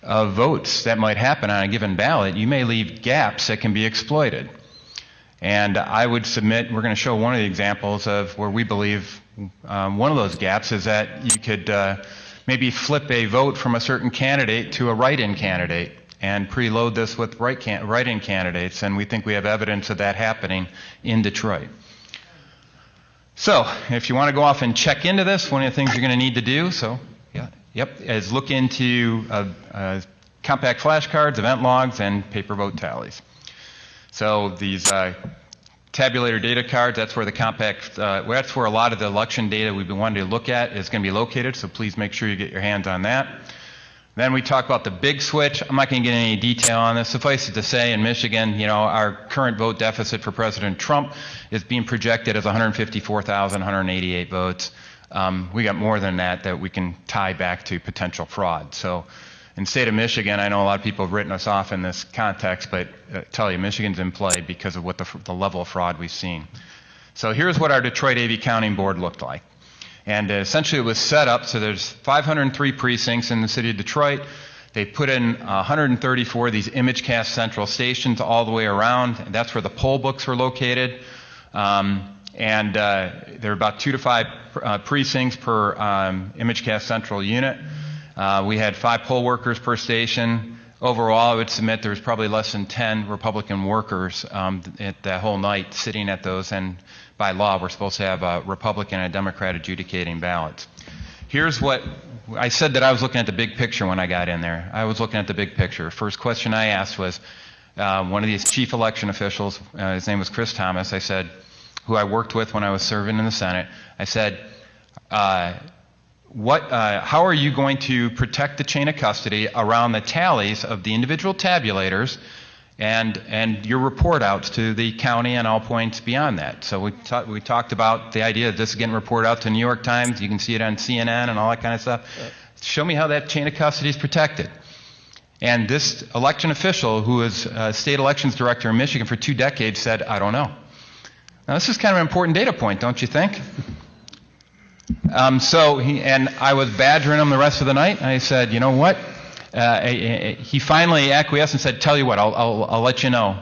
votes that might happen on a given ballot, you may leave gaps that can be exploited. And I would submit, we're going to show one of the examples of where we believe one of those gaps is that you could maybe flip a vote from a certain candidate to a write-in candidate and preload this with write-in candidates, and we think we have evidence of that happening in Detroit. So, if you want to go off and check into this, one of the things you're going to need to do, is look into compact flashcards, event logs, and paper vote tallies. So these tabulator data cards, that's where the compact, that's where a lot of the election data we've been wanting to look at is going to be located, so please make sure you get your hands on that. Then we talk about the big switch. I'm not going to get any detail on this. Suffice it to say, in Michigan, you know, our current vote deficit for President Trump is being projected as 154,188 votes. we got more than that we can tie back to potential fraud. So in the state of Michigan, I know a lot of people have written us off in this context, but tell you, Michigan's in play because of what the level of fraud we've seen. So here's what our Detroit AV Counting Board looked like. And essentially it was set up so there's 503 precincts in the city of Detroit. They put in 134 of these ImageCast central stations all the way around. That's where the poll books were located. And there are about 2 to 5 precincts per ImageCast central unit. We had 5 poll workers per station. Overall, I would submit there was probably less than 10 Republican workers at that whole night sitting at those, and by law, we're supposed to have a Republican and a Democrat adjudicating ballots. Here's what I said, that I was looking at the big picture when I got in there. I was looking at the big picture. First question I asked was one of these chief election officials, his name was Chris Thomas, I said, who I worked with when I was serving in the Senate, I said, how are you going to protect the chain of custody around the tallies of the individual tabulators and your report outs to the county and all points beyond that? So we talked about the idea that this is getting reported out to the New York Times. You can see it on CNN and all that kind of stuff. Show me how that chain of custody is protected. And this election official, who was state elections director in Michigan for 2 decades, said, I don't know. Now, this is kind of an important data point, don't you think? And I was badgering him the rest of the night, and I said, you know what? He finally acquiesced and said, tell you what, I'll let you know.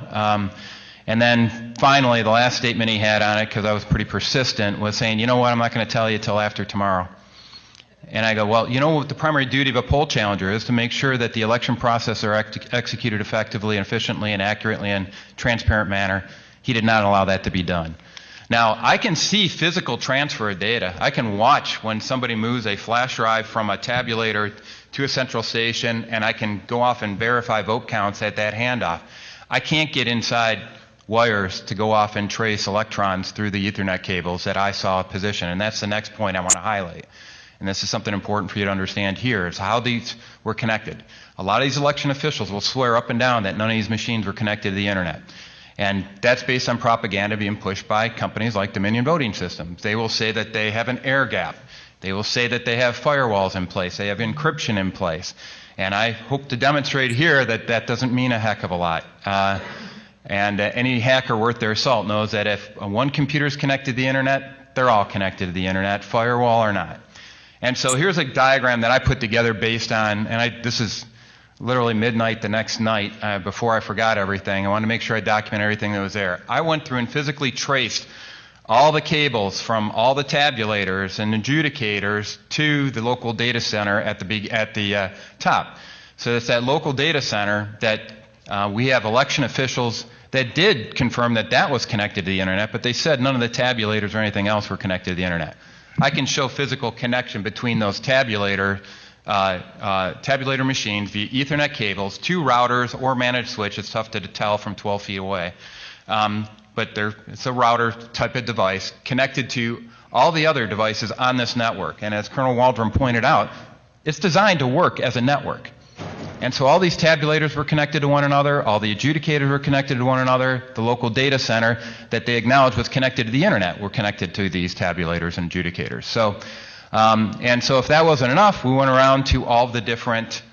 And then finally, the last statement he had on it, because I was pretty persistent, was saying, you know what, I'm not going to tell you till after tomorrow. And I go, well, you know what the primary duty of a poll challenger is? To make sure that the election process are executed effectively and efficiently and accurately and transparent manner. He did not allow that to be done. Now, I can see physical transfer of data. I can watch when somebody moves a flash drive from a tabulator to a central station, and I can go off and verify vote counts at that handoff. I can't get inside wires to go off and trace electrons through the Ethernet cables that I saw position, and that's the next point I want to highlight. And this is something important for you to understand here, is how these were connected. A lot of these election officials will swear up and down that none of these machines were connected to the internet. And that's based on propaganda being pushed by companies like Dominion Voting Systems. They will say that they have an air gap. They will say that they have firewalls in place. They have encryption in place. And I hope to demonstrate here that that doesn't mean a heck of a lot. Any hacker worth their salt knows that if one computer is connected to the internet, they're all connected to the internet, firewall or not. And so here's a diagram that I put together based on, this is literally midnight the next night, before I forgot everything. I wanted to make sure I document everything that was there. I went through and physically traced all the cables from all the tabulators and adjudicators to the local data center at the top. So it's that local data center that we have election officials that did confirm that that was connected to the internet, but they said none of the tabulators or anything else were connected to the internet. I can show physical connection between those tabulator machines via Ethernet cables, 2 routers or managed switch. It's tough to tell from 12 feet away. But it's a router type of device connected to all the other devices on this network. And as Colonel Waldron pointed out, it's designed to work as a network. And so all these tabulators were connected to one another, all the adjudicators were connected to one another, the local data center that they acknowledged was connected to the internet were connected to these tabulators and adjudicators. So, and so if that wasn't enough, we went around to all the different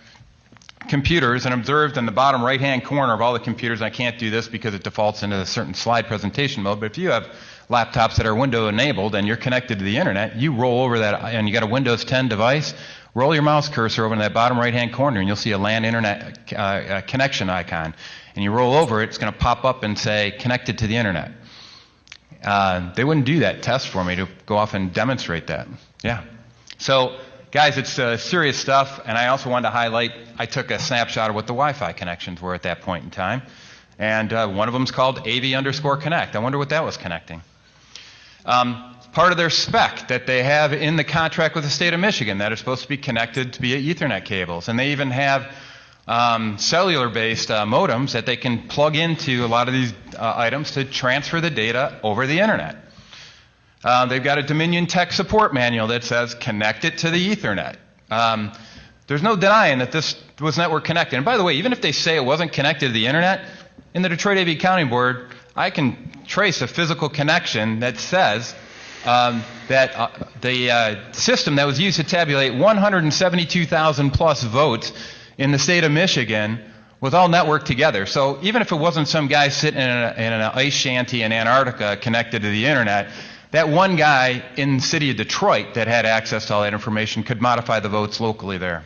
computers and observed in the bottom right-hand corner of all the computers, and I can't do this because it defaults into a certain slide presentation mode, but if you have laptops that are window enabled and you're connected to the internet, you roll over that, and you got a Windows 10 device, roll your mouse cursor over to that bottom right-hand corner and you'll see a LAN internet connection icon. And you roll over it, it's going to pop up and say, connected to the internet. They wouldn't do that test for me to go off and demonstrate that. Yeah. So, guys, it's serious stuff, and I also wanted to highlight, I took a snapshot of what the Wi-Fi connections were at that point in time. And one of them is called AV_Connect. I wonder what that was connecting. Part of their spec that they have in the contract with the state of Michigan that are supposed to be connected via Ethernet cables. And they even have cellular-based modems that they can plug into a lot of these items to transfer the data over the internet. They've got a Dominion Tech support manual that says connect it to the Ethernet. There's no denying that this was network connected. And by the way, even if they say it wasn't connected to the internet, in the Detroit AV Counting Board, I can trace a physical connection that says that the system that was used to tabulate 172,000 plus votes in the state of Michigan was all networked together. So even if it wasn't some guy sitting in an ice shanty in Antarctica connected to the internet, that one guy in the city of Detroit that had access to all that information could modify the votes locally there.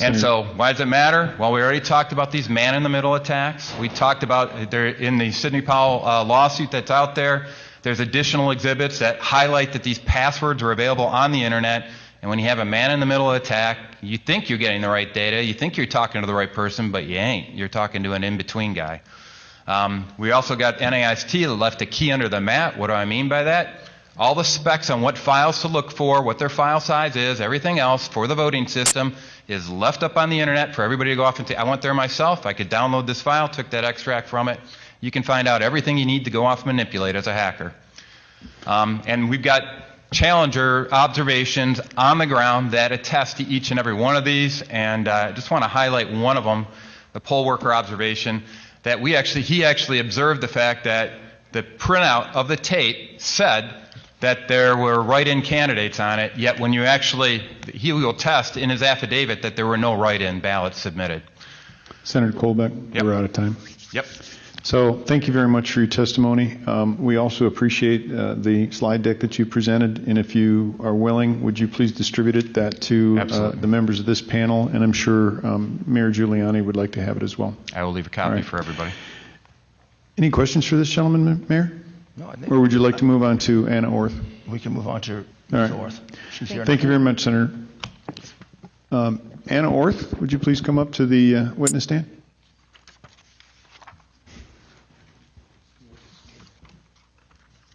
And so why does it matter? Well, we already talked about these man-in-the-middle attacks. We talked about there in the Sidney Powell lawsuit that's out there. There's additional exhibits that highlight that these passwords are available on the internet. And when you have a man-in-the-middle attack, you think you're getting the right data, you think you're talking to the right person, but you ain't. You're talking to an in-between guy. We also got NAIST that left a key under the mat. What do I mean by that? All the specs on what files to look for, what their file size is, everything else for the voting system is left up on the internet for everybody to go off and say, I went there myself, I could download this file, took that extract from it. You can find out everything you need to go off and manipulate as a hacker. And we've got Challenger observations on the ground that attest to each and every one of these, and I just want to highlight one of them, the poll worker observation, that he actually observed the fact that the printout of the tape said that there were write-in candidates on it, yet when you actually, he will test in his affidavit that there were no write-in ballots submitted. Senator Kolbeck, Yep. we're out of time. Yep. So thank you very much for your testimony. We also appreciate the slide deck that you presented, and if you are willing, would you please distribute that to the members of this panel? And I'm sure Mayor Giuliani would like to have it as well. I will leave a copy for everybody. Any questions for this gentleman, Mayor? No, I think Or would you like to move on to Anna Orth? we can move on to All Ms. right. Orth. She's here Thank now. you very much, Senator. Anna Orth, would you please come up to the witness stand?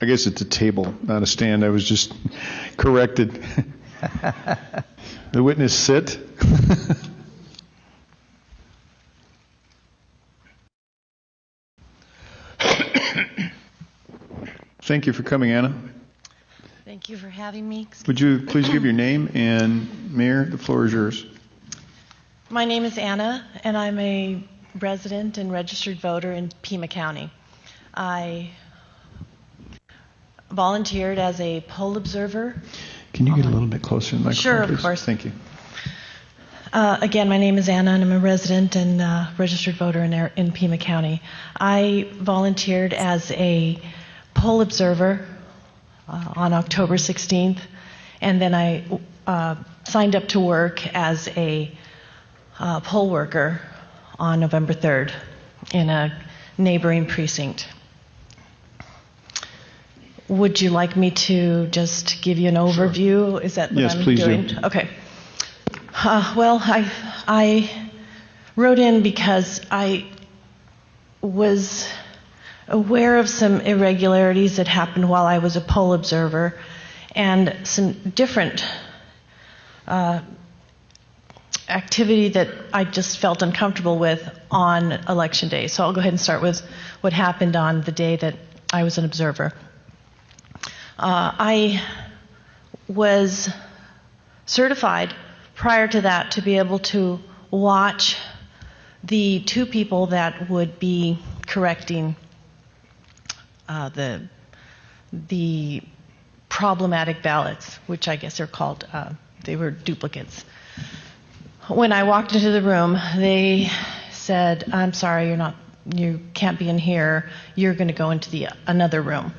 I guess it's a table, not a stand. I was just corrected. The witness sit. Thank you for coming, Anna. Thank you for having me. Would you please give your name, and Mayor, the floor is yours. My name is Anna, and I'm a resident and registered voter in Pima County. I volunteered as a poll observer. Can you get a little bit closer to the microphone, Sure, of please? course. Thank you. Again, my name is Anna, and I'm a resident and registered voter in Pima County. I volunteered as a poll observer on October 16th, and then I signed up to work as a poll worker on November 3rd in a neighboring precinct. Would you like me to just give you an overview? Is that what Yes, I'm please do. doing? Okay. Well, I wrote in because I was aware of some irregularities that happened while I was a poll observer and some different activity that I just felt uncomfortable with on Election Day. So I'll go ahead and start with what happened on the day that I was an observer. I was certified prior to that to be able to watch the two people that would be correcting the problematic ballots, which I guess are called, they were duplicates. When I walked into the room, they said, I'm sorry, you can't be in here, you're going to go into another room.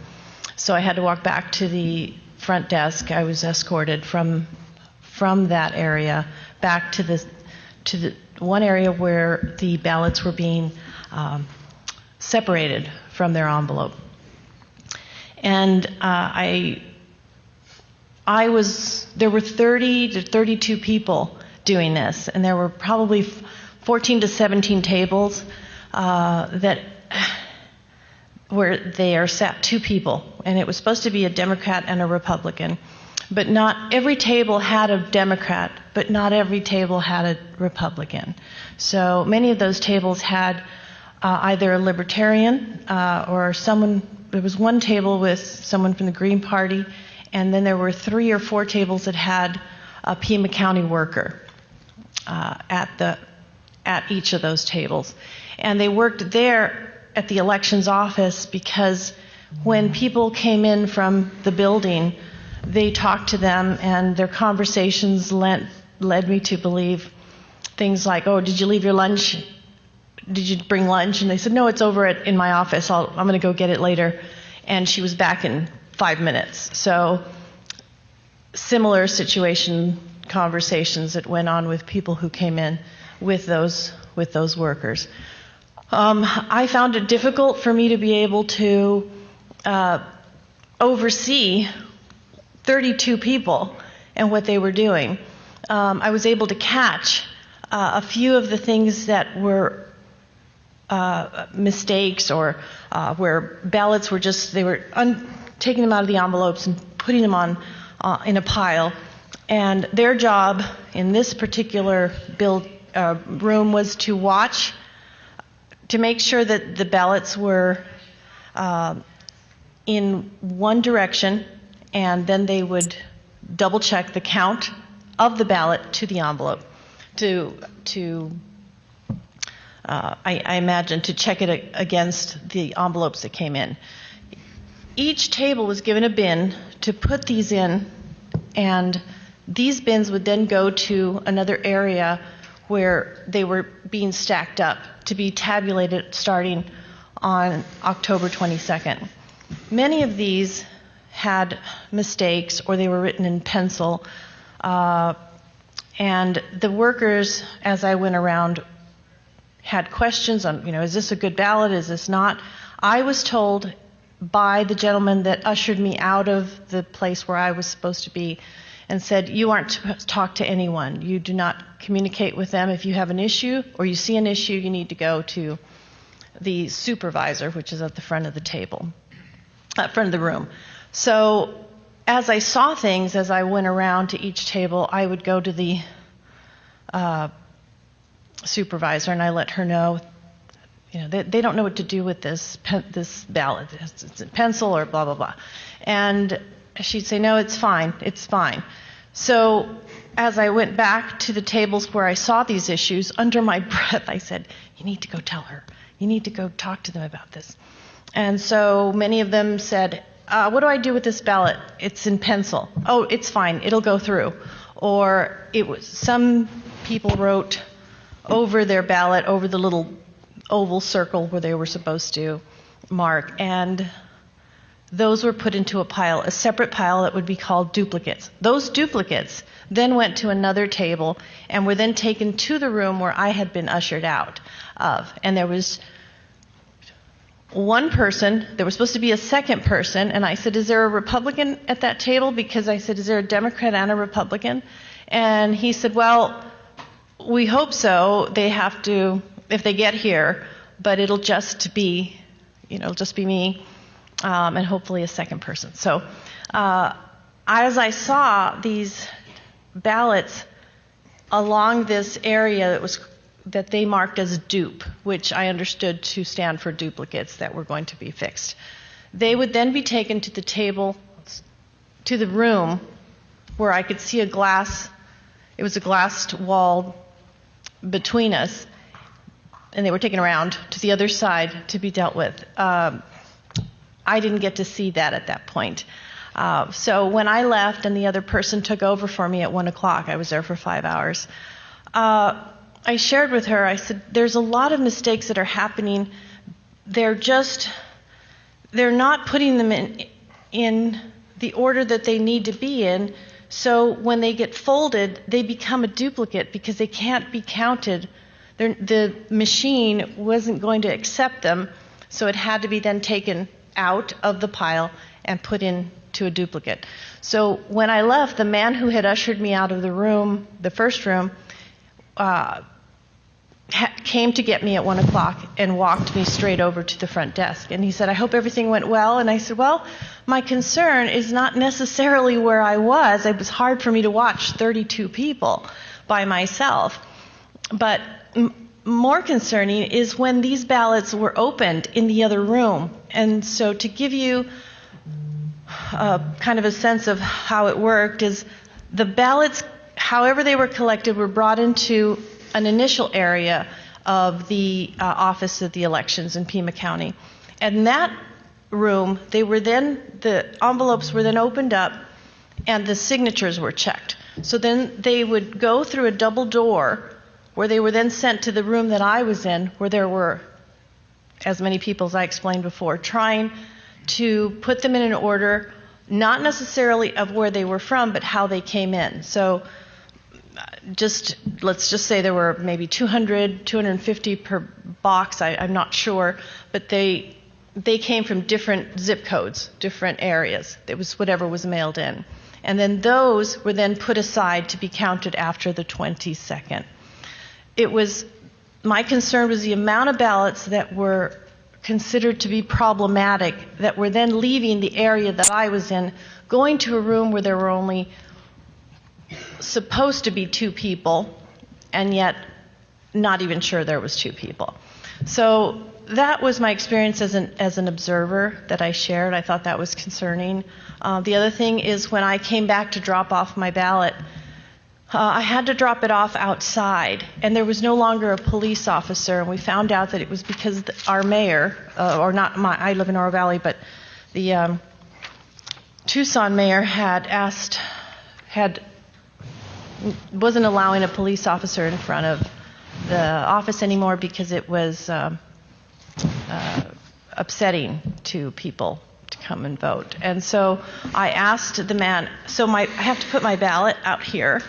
So I had to walk back to the front desk. I was escorted from that area back to the one area where the ballots were being separated from their envelope. And there were 30 to 32 people doing this, and there were probably 14 to 17 tables where they are sat two people, and it was supposed to be a Democrat and a Republican. But not every table had a Democrat, but not every table had a Republican. So many of those tables had either a Libertarian or someone. There was one table with someone from the Green Party, and then there were 3 or 4 tables that had a Pima County worker at each of those tables. And they worked there at the elections office because when people came in from the building, they talked to them, and their conversations led me to believe things like, oh, did you leave your lunch? Did you bring lunch? And they said, no, it's over in my office. I'm going to go get it later. And she was back in 5 minutes. So similar situation conversations that went on with people who came in with those workers. I found it difficult for me to be able to oversee 32 people and what they were doing. I was able to catch a few of the things that were mistakes, or where ballots were just, they were taking them out of the envelopes and putting them on in a pile. And their job in this particular room was to watch, to make sure that the ballots were in one direction, and then they would double check the count of the ballot to the envelope, I imagine, to check it against the envelopes that came in. Each table was given a bin to put these in, and these bins would then go to another area where they were being stacked up to be tabulated starting on October 22nd. Many of these had mistakes, or they were written in pencil, and the workers, as I went around, had questions on, is this a good ballot, is this not? I was told by the gentleman that ushered me out of the place where I was supposed to be and said, you aren't to talk to anyone. You do not communicate with them. If you have an issue or you see an issue, you need to go to the supervisor, which is at the front of the table, front of the room. So as I saw things, as I went around to each table, I would go to the supervisor and I let her know, they don't know what to do with this ballot. It's in pencil or blah, blah, blah. And she'd say, no, it's fine. It's fine. So as I went back to the tables where I saw these issues, under my breath, I said, you need to go tell her. You need to go talk to them about this. And so many of them said, what do I do with this ballot? It's in pencil. Oh, it's fine. It'll go through. Or some people wrote over their ballot, over the little oval circle where they were supposed to mark, and those were put into a separate pile that would be called duplicates. Those duplicates then went to another table and were then taken to the room where I had been ushered out of. And there was one person, there was supposed to be a second person, and I said, is there a Republican at that table? Because I said, is there a Democrat and a Republican? And he said, well, we hope so. They have to, if they get here, but it'll just be me. And hopefully a second person. So as I saw these ballots along this area that they marked as dupe, which I understood to stand for duplicates that were going to be fixed, they would then be taken to the table, to the room where I could see it was a glassed wall between us, and they were taken around to the other side to be dealt with. I didn't get to see that at that point. So when I left and the other person took over for me at 1 o'clock, I was there for 5 hours, I shared with her, I said, there's a lot of mistakes that are happening. They're not putting them in the order that they need to be in. So when they get folded, they become a duplicate because they can't be counted. The machine wasn't going to accept them, so it had to be then taken out of the pile and put into a duplicate. So when I left, the man who had ushered me out of the room, the first room, came to get me at 1 o'clock and walked me straight over to the front desk. And he said, I hope everything went well. And I said, well, my concern is not necessarily where I was. It was hard for me to watch 32 people by myself. But more concerning is when these ballots were opened in the other room. And so to give you kind of a sense of how it worked is the ballots, however they were collected, were brought into an initial area of the Office of the Elections in Pima County. And in that room, the envelopes were then opened up and the signatures were checked. So then they would go through a double door where they were then sent to the room that I was in, where there were as many people as I explained before, trying to put them in an order, not necessarily of where they were from, but how they came in. So let's just say there were maybe 200, 250 per box, I'm not sure, but they came from different zip codes, different areas. It was whatever was mailed in. And then those were then put aside to be counted after the 22nd. My concern was the amount of ballots that were considered to be problematic that were then leaving the area that I was in, going to a room where there were only supposed to be 2 people, and yet not even sure there was 2 people. So that was my experience as an observer that I shared. I thought that was concerning. The other thing is when I came back to drop off my ballot, I had to drop it off outside, and there was no longer a police officer, and we found out that it was because our mayor, I live in Oro Valley, but the Tucson mayor wasn't allowing a police officer in front of the office anymore because it was upsetting to people to come and vote. And so I asked the man, I have to put my ballot out here.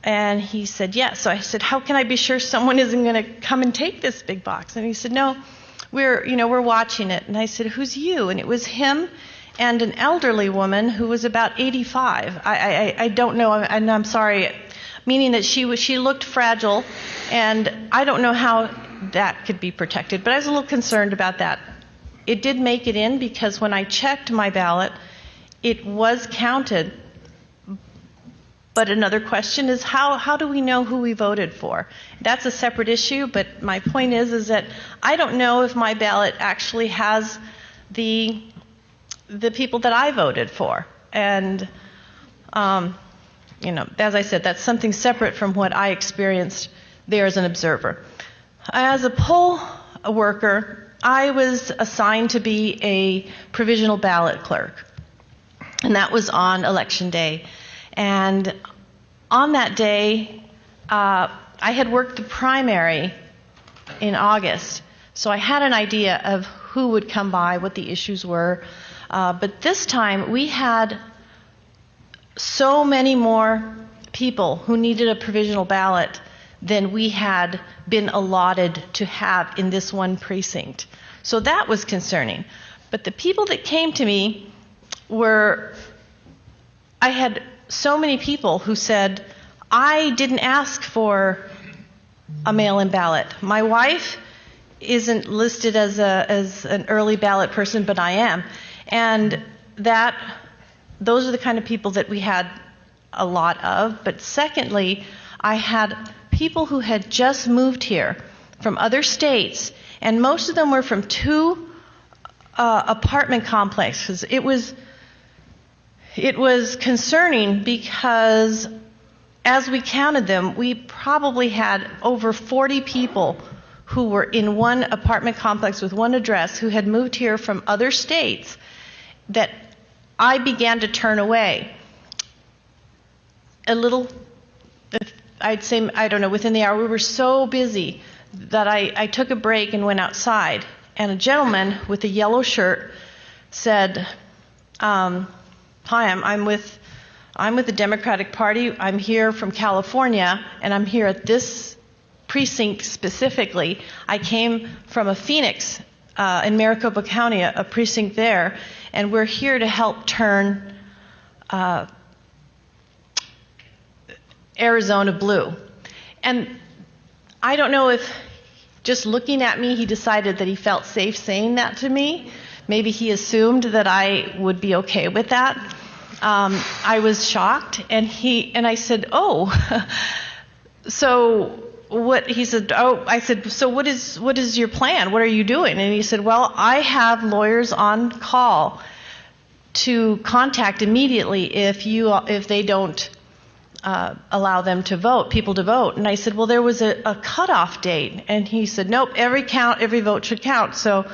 And he said, yes. So I said, how can I be sure someone isn't going to come and take this big box? And he said, no, we're watching it. And I said, who's you? And it was him and an elderly woman who was about 85. I don't know, and I'm sorry, meaning that she looked fragile, and I don't know how that could be protected. But I was a little concerned about that. It did make it in because when I checked my ballot, it was counted. But another question is how do we know who we voted for? That's a separate issue, but my point is that I don't know if my ballot actually has the people that I voted for. And, as I said, that's something separate from what I experienced there as an observer. As a poll worker, I was assigned to be a provisional ballot clerk, and that was on Election Day. And on that day, I had worked the primary in August, so I had an idea of who would come by, what the issues were. But this time, we had so many more people who needed a provisional ballot than we had been allotted to have in this one precinct. So that was concerning. But the people that came to me I had so many people who said, I didn't ask for a mail-in ballot. My wife isn't listed as an early ballot person, but I am. And those are the kind of people that we had a lot of. But secondly, I had people who had just moved here from other states, and most of them were from 2 apartment complexes. It was concerning because as we counted them, we probably had over 40 people who were in one apartment complex with one address who had moved here from other states that I began to turn away. I'd say, I don't know, within the hour, we were so busy that I took a break and went outside. And a gentleman with a yellow shirt said, hi, I'm with the Democratic Party. I'm here from California, and I'm here at this precinct specifically. I came from a Phoenix in Maricopa County, a precinct there, and we're here to help turn Arizona blue. And I don't know if just looking at me, he decided that he felt safe saying that to me. Maybe he assumed that I would be okay with that. I was shocked, and I said, oh, so what? He said, oh, I said, so what is your plan? What are you doing? And he said, well, I have lawyers on call to contact immediately if they don't allow them to vote, people to vote. And I said, well, there was a cutoff date. And he said, nope, every vote should count. So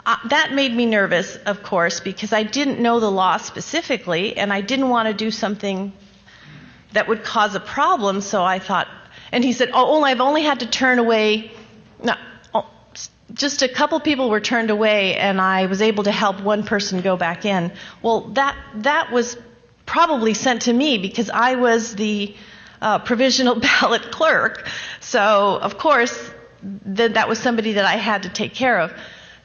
that made me nervous, of course, because I didn't know the law specifically, and I didn't want to do something that would cause a problem. So I thought, and he said, "Oh, I've only had to turn away." No, just a couple people were turned away, and I was able to help one person go back in. Well, that was probably sent to me because I was the provisional ballot clerk. So of course, that was somebody that I had to take care of.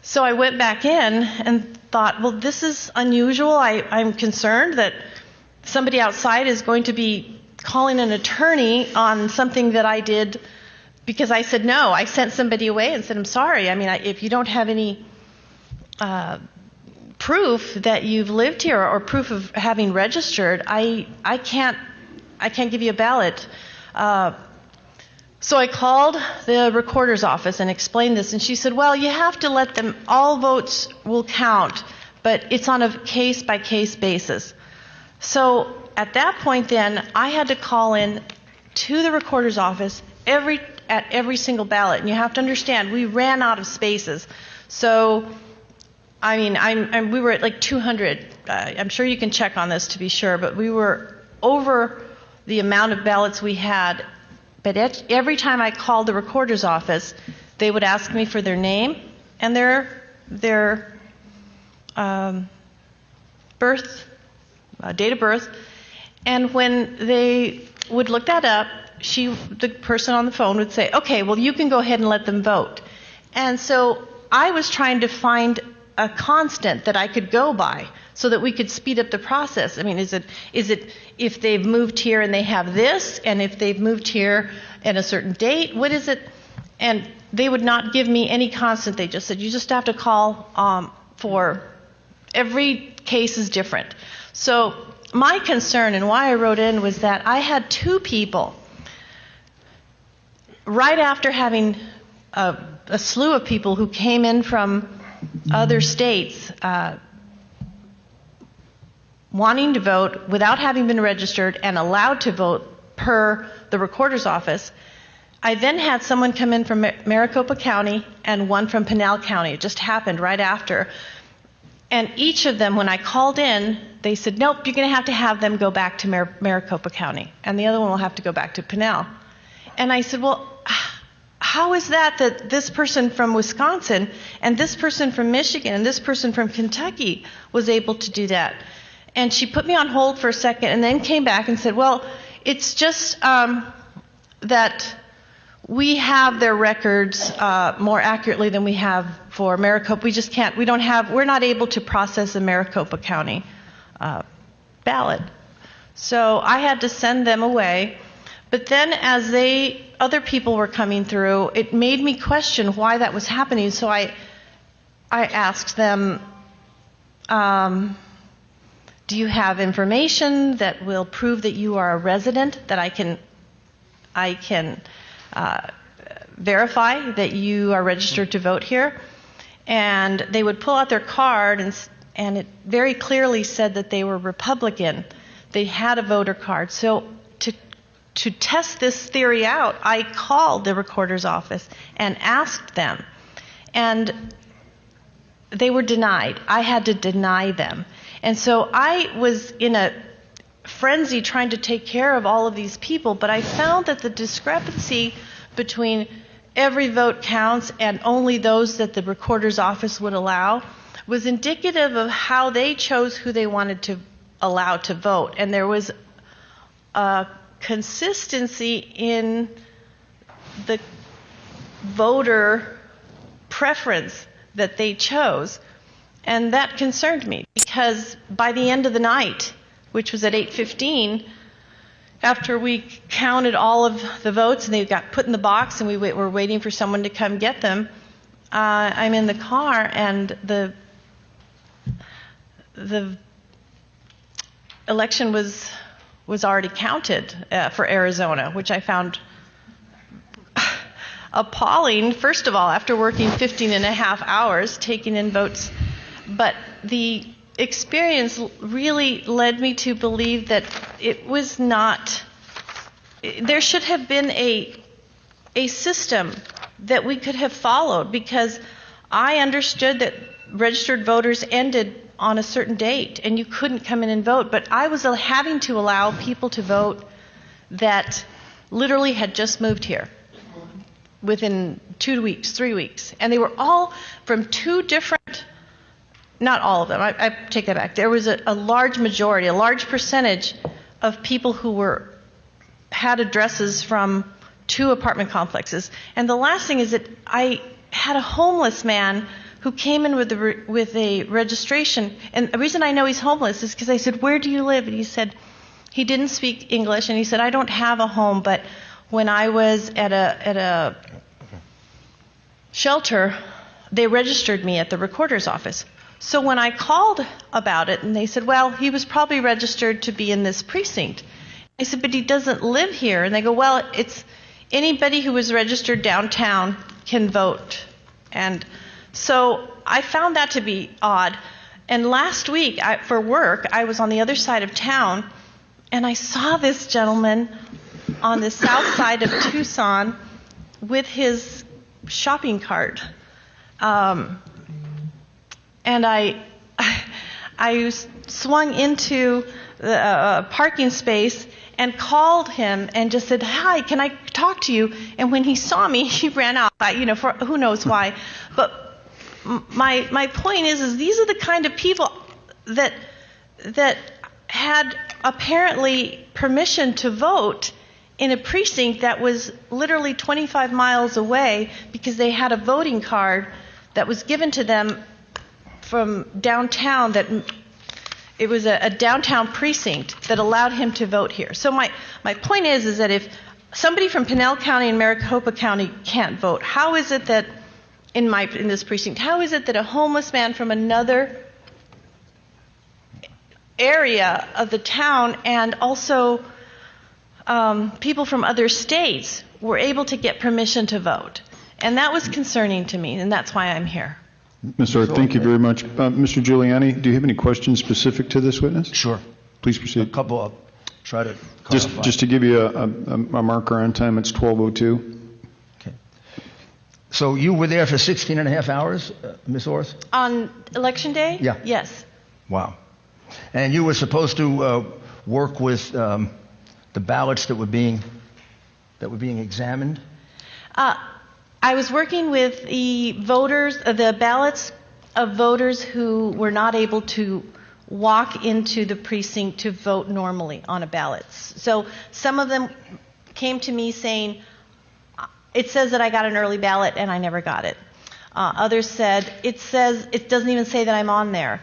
So I went back in and thought, well, this is unusual. I'm concerned that somebody outside is going to be calling an attorney on something that I did because I said no. I sent somebody away and said, I'm sorry. I mean, if you don't have any proof that you've lived here or proof of having registered, I can't give you a ballot. So I called the recorder's office and explained this, and she said, well, you have to let them, all votes will count, but it's on a case-by-case basis. So at that point then, I had to call in to the recorder's office at every single ballot, and you have to understand, we ran out of spaces. So, I mean, we were at like 200. I'm sure you can check on this to be sure, but we were over the amount of ballots we had. But every time I called the recorder's office, they would ask me for their name and their date of birth. And when they would look that up, the person on the phone would say, okay, well, you can go ahead and let them vote. And so I was trying to find a constant that I could go by so that we could speed up the process. I mean, is it if they've moved here and they have this, and if they've moved here at a certain date, what is it? And they would not give me any constant. They just said, you just have to call for every case is different. So my concern and why I wrote in was that I had two people right after having a slew of people who came in from other states wanting to vote without having been registered and allowed to vote per the recorder's office. I then had someone come in from Maricopa County and one from Pinal County. It just happened right after. And each of them, when I called in, they said, nope, you're going to have them go back to Maricopa County, and the other one will have to go back to Pinal. And I said, well, how is that this person from Wisconsin and this person from Michigan and this person from Kentucky was able to do that? And she put me on hold for a second and then came back and said, well, it's just that we have their records more accurately than we have for Maricopa. We just can't, we're not able to process a Maricopa County ballot. So I had to send them away. But then as other people were coming through, it made me question why that was happening. So I asked them, do you have information that will prove that you are a resident, that I can verify that you are registered to vote here? And they would pull out their card, and it very clearly said that they were Republican. They had a voter card. So to test this theory out, I called the recorder's office and asked them, and they were denied. I had to deny them. And so I was in a frenzy trying to take care of all of these people, but I found that the discrepancy between every vote counts and only those that the recorder's office would allow was indicative of how they chose who they wanted to allow to vote. And there was a consistency in the voter preference that they chose. And that concerned me because by the end of the night, which was at 8:15, after we counted all of the votes and they got put in the box and we were waiting for someone to come get them, I'm in the car and the election was already counted for Arizona, which I found appalling, first of all, after working 15 and a half hours taking in votes. But the experience really led me to believe that it was not, there should have been a system that we could have followed, because I understood that registered voters ended on a certain date, and you couldn't come in and vote. But I was having to allow people to vote that literally had just moved here within 2 weeks, 3 weeks. And they were all from two different, not all of them, I take that back. There was a large majority, a large percentage of people who had addresses from 2 apartment complexes. And the last thing is that I had a homeless man who came in with a registration. And the reason I know he's homeless is because I said, "Where do you live?" And he said, he didn't speak English, and he said, "I don't have a home, but when I was at a shelter, they registered me at the recorder's office." So when I called about it, and they said, "Well, he was probably registered to be in this precinct." I said, "But he doesn't live here." And they go, "Well, it's anybody who was registered downtown can vote." And so I found that to be odd. And last week, for work, I was on the other side of town, and I saw this gentleman on the south side of Tucson with his shopping cart. And I swung into the parking space and called him and just said, "Hi, can I talk to you?" And when he saw me, he ran out, for who knows why. But my point is these are the kind of people that had apparently permission to vote in a precinct that was literally 25 miles away because they had a voting card that was given to them from downtown, that it was a downtown precinct that allowed him to vote here. So my point is that if somebody from Pinell County and Maricopa County can't vote, how is it that in this precinct, how is it that a homeless man from another area of the town and also people from other states were able to get permission to vote? And that was concerning to me, and that's why I'm here. Ms. Orr, thank you very much. Mr. Giuliani, do you have any questions specific to this witness? Sure. Please proceed. A couple of, try to clarify. Just to give you a marker on time, it's 12:02. Okay. So you were there for 16 and a half hours, Ms. Orth? On Election Day? Yeah. Yes. Wow. And you were supposed to work with the ballots that were being examined? I was working with the ballots of voters who were not able to walk into the precinct to vote normally on a ballot. So some of them came to me saying, "It says that I got an early ballot and I never got it." Others said, "It doesn't even say that I'm on there.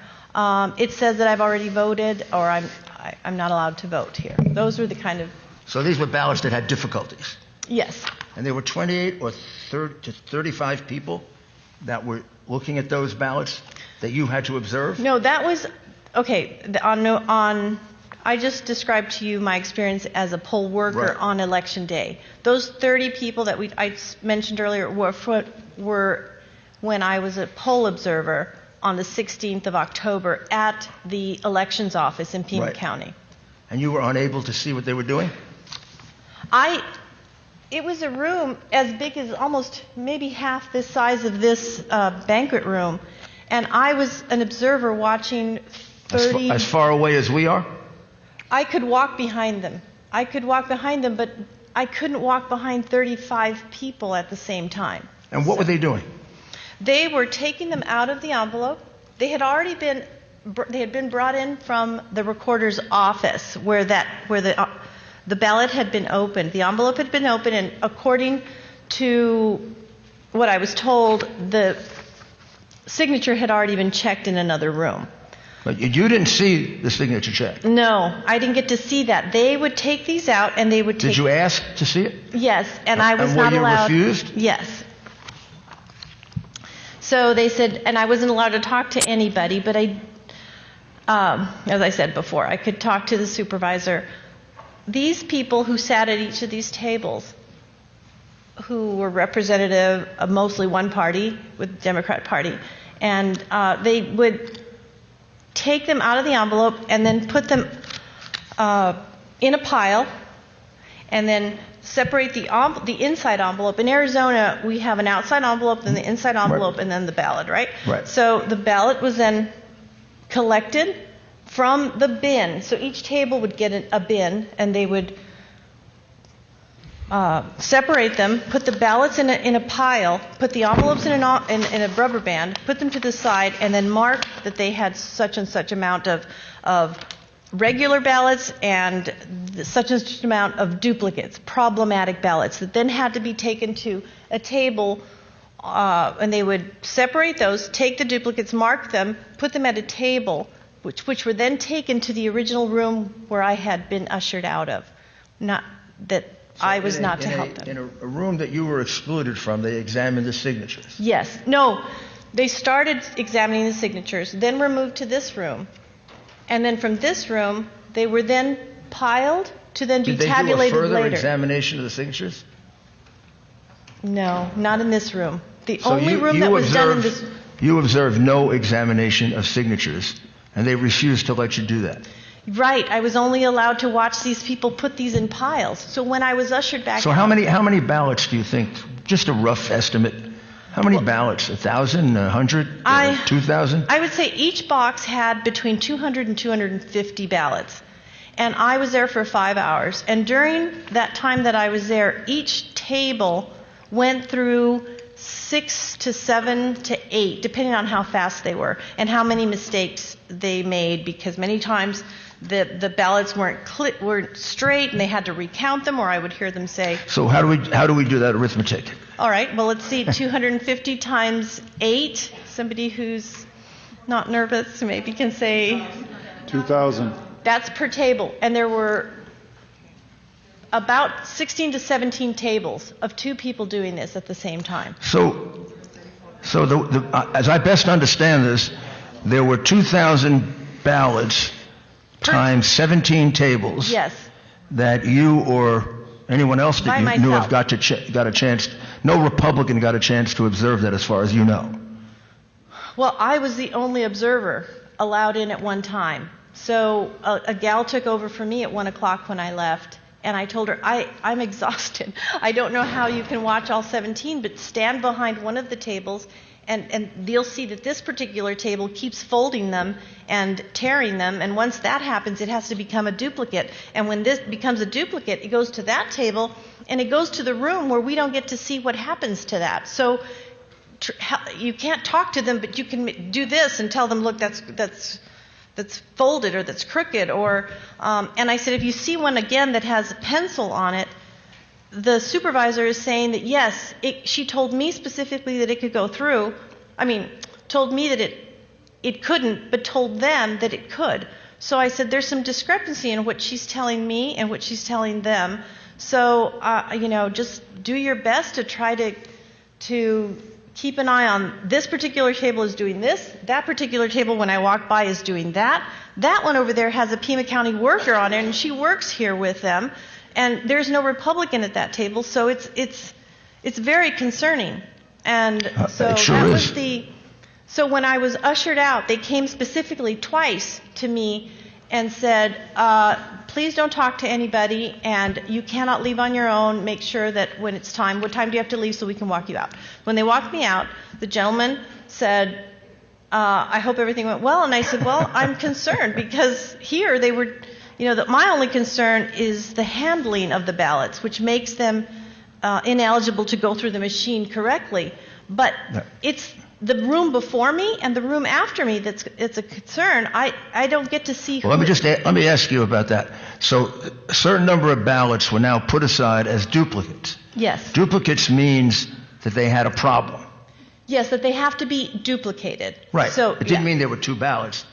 It says that I've already voted, or I'm not allowed to vote here." Those were the kind of... So these were ballots that had difficulties? Yes. And there were 28 or 35 people that were looking at those ballots that you had to observe? No, that was... Okay, I just described to you my experience as a poll worker on Election Day. Those 30 people that I mentioned earlier were when I was a poll observer on the 16th of October at the elections office in Pima County. And you were unable to see what they were doing? It was a room as big as almost maybe half the size of this banquet room, and I was an observer watching 30... As far away as we are? I could walk behind them. But I couldn't walk behind 35 people at the same time. And what were they doing? They were taking them out of the envelope. They had been brought in from the recorder's office where the ballot had been opened. The envelope had been opened, and according to what I was told, the signature had already been checked in another room. But you didn't see the signature check? No, I didn't get to see that. They would take these out, and they would take... Did you ask to see it? Yes, and I was not allowed... And were you refused? Yes. So they said, and I wasn't allowed to talk to anybody, but as I said before, I could talk to the supervisor. These people who sat at each of these tables, who were representative of mostly one party, with the Democrat Party, and they would take them out of the envelope and then put them in a pile, and then separate the inside envelope. In Arizona, we have an outside envelope, then the inside envelope, and then the ballot, right? Right. So the ballot was then collected from the bin. So each table would get a bin, and they would separate them, put the ballots in a pile, put the envelopes in a rubber band, put them to the side, and then mark that they had such and such amount of regular ballots and such and such amount of duplicates, problematic ballots, that then had to be taken to a table, and they would separate those, take the duplicates, mark them, put them at a table, which were then taken to the original room where I had been ushered out of. Not that I was not to help them. In a room that you were excluded from, they examined the signatures. Yes. No, they started examining the signatures, then were moved to this room. And then from this room, they were then piled to then be tabulated later. Did they do a further examination of the signatures? No, not in this room. The only room that was done in this... You observed no examination of signatures, and they refused to let you do that. Right. I was only allowed to watch these people put these in piles. So when I was ushered back So how many ballots do you think, just a rough estimate, how many ballots? 1,000, 100, 2,000? I would say each box had between 200 and 250 ballots. And I was there for 5 hours. And during that time that I was there, each table went through 6 to 7 to 8, depending on how fast they were and how many mistakes they made, because many times the ballots weren't straight and they had to recount them, or I would hear them say... So how do we do that arithmetic? All right, well, let's see, 250 times 8. Somebody who's not nervous maybe can say... 2,000. That's per table. And there were about 16 to 17 tables of 2 people doing this at the same time. So as I best understand this, there were 2,000 ballots times 17 tables. Yes. That you or anyone else that you knew of got a chance. No Republican got a chance to observe that, as far as you know. Well, I was the only observer allowed in at one time. So a gal took over for me at 1 o'clock when I left, and I told her, I'm exhausted. I don't know how you can watch all 17, but stand behind one of the tables, and you'll see that this particular table keeps folding them and tearing them, and once that happens, it has to become a duplicate. And when this becomes a duplicate, it goes to that table, and it goes to the room where we don't get to see what happens to that. So you can't talk to them, but you can do this and tell them, look, that's folded or that's crooked. Or and I said, if you see one again that has a pencil on it, the supervisor is saying that yes, she told me specifically that it could go through. I mean, told me that it couldn't, but told them that it could. So I said, there's some discrepancy in what she's telling me and what she's telling them. So just do your best to try to keep an eye on this particular table is doing this, that particular table when I walk by is doing that. That one over there has a Pima County worker on it, and she works here with them. And there's no Republican at that table, so it's very concerning. And so it sure that is. was so when I was ushered out, they came specifically twice to me and said, please don't talk to anybody, and you cannot leave on your own. Make sure that when it's time, what time do you have to leave so we can walk you out? When they walked me out, the gentleman said, I hope everything went well. And I said, well, I'm concerned because here they were, my only concern is the handling of the ballots, which makes them ineligible to go through the machine correctly. But it's the room before me and the room after me it's a concern. I don't get to see who... Well, let me ask you about that. So a certain number of ballots were now put aside as duplicates. Yes. Duplicates means that they had a problem. Yes, that they have to be duplicated. Right. So, it didn't mean there were 2 ballots.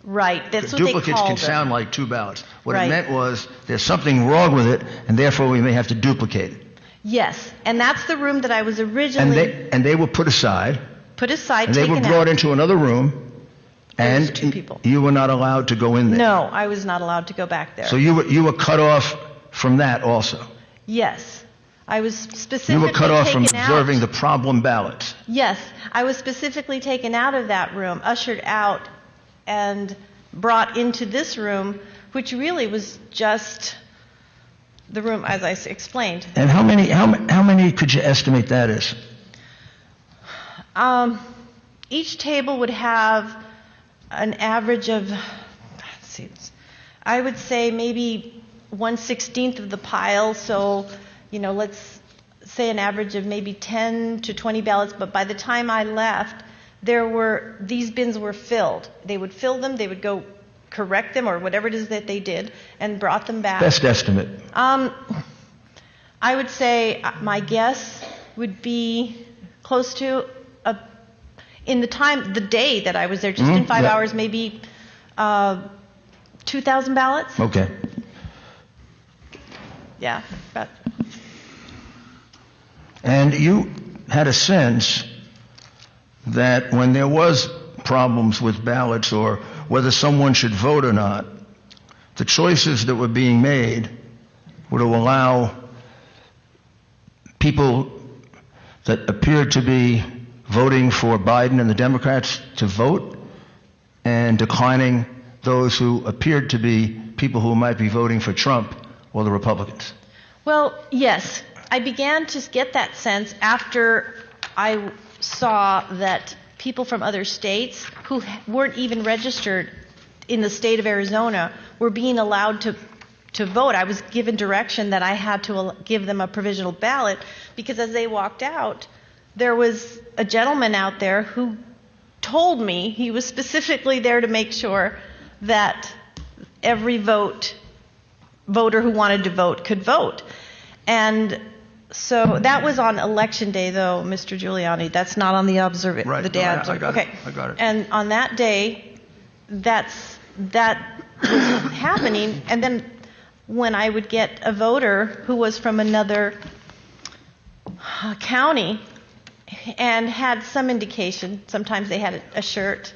Right. That's what they called Duplicates can sound like 2 ballots. What it meant was there's something wrong with it, and therefore we may have to duplicate it. Yes, and that's the room that I was originally... And they were put aside. And they were brought into another room, and 2 people. You were not allowed to go in there. No, I was not allowed to go back there. So you were cut off from that also. Yes. I was specifically You were cut off from taken observing out. the problem ballots. Yes, I was specifically taken out of that room, ushered out, and brought into this room, which really was just the room, as I explained. And how many could you estimate that is? Each table would have an average of, let's see, I would say maybe 1/16 of the pile. So, let's say an average of maybe 10 to 20 ballots. But by the time I left, these bins were filled. They would fill them. They would go correct them or whatever it is that they did and brought them back. Best estimate. I would say my guess would be close to the day that I was there, just in 5 hours, maybe 2,000 ballots. Okay. Yeah. And you had a sense that when there was problems with ballots or whether someone should vote or not, the choices that were being made were to allow people that appeared to be voting for Biden and the Democrats to vote and declining those who appeared to be people who might be voting for Trump or the Republicans. Well, yes. I began to get that sense after I saw that people from other states who weren't even registered in the state of Arizona were being allowed to vote. I was given direction that I had to give them a provisional ballot because as they walked out, there was a gentleman out there who told me he was specifically there to make sure that every voter who wanted to vote could vote. And so that was on Election Day, though, Mr. Giuliani. That's not on the Right. the day No, I observed. I got Okay. it. I got it. And on that day, that was happening. And then when I would get a voter who was from another county and had some indication, sometimes they had a shirt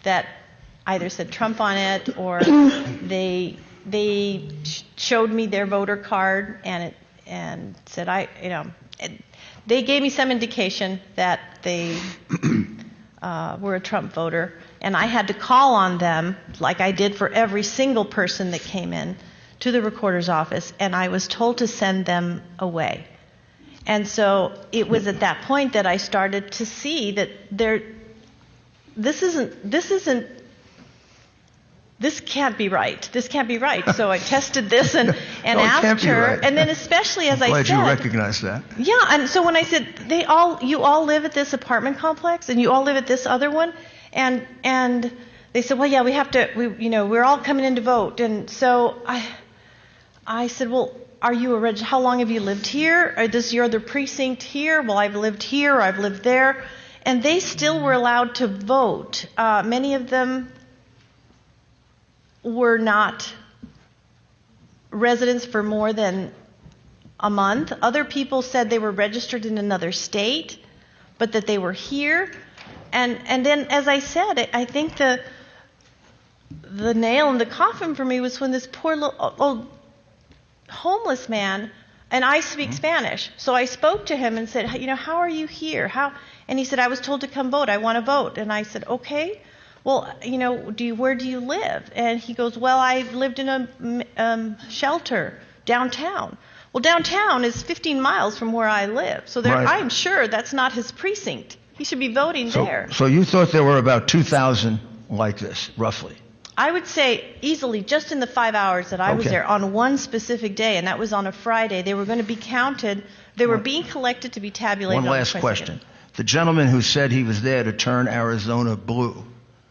that either said Trump on it or they showed me their voter card and said they gave me some indication that they were a Trump voter, and I had to call on them like I did for every single person that came in to the recorder's office, and I was told to send them away. And so it was at that point that I started to see that this can't be right. This can't be right. So I tested this and No, it can't asked be her, right. and then especially as I'm I glad said, you recognize that. yeah, and so when I said you all live at this apartment complex and you all live at this other one, and they said, well, yeah, we're all coming in to vote, and so I said, well, are you how long have you lived here? Or this your other precinct here? Well, I've lived here, or I've lived there, and they still were allowed to vote. Many of them were not residents for more than a month. Other people said they were registered in another state, but that they were here. And then, as I said, I think the nail in the coffin for me was when this poor little old homeless man, and I speak Spanish, so I spoke to him and said, how are you here? And he said, I was told to come vote. I want to vote. And I said, okay. Well, where do you live? And he goes, well, I lived in a shelter downtown. Well, downtown is 15 miles from where I live. So Right. I'm sure that's not his precinct. He should be voting there. So you thought there were about 2,000 like this, roughly? I would say easily, just in the 5 hours that I was Okay. there, on one specific day, and that was on a Friday, they were going to be counted. They were being collected to be tabulated One on the last 22nd. question. The gentleman who said he was there to turn Arizona blue.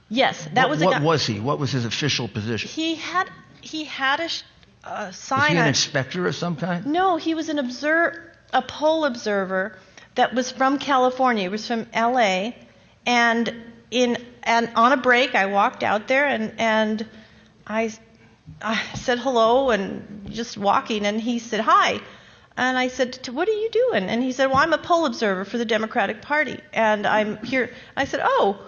Yes, that was a What guy. was he? What was his official position? He had a Was sign he an on. inspector of some kind? No, he was a poll observer that was from California. He was from L.A. And on a break, I walked out there and I said hello and just walking, and he said hi. And I said, what are you doing? And he said, well, I'm a poll observer for the Democratic Party, and I'm here. I said, oh.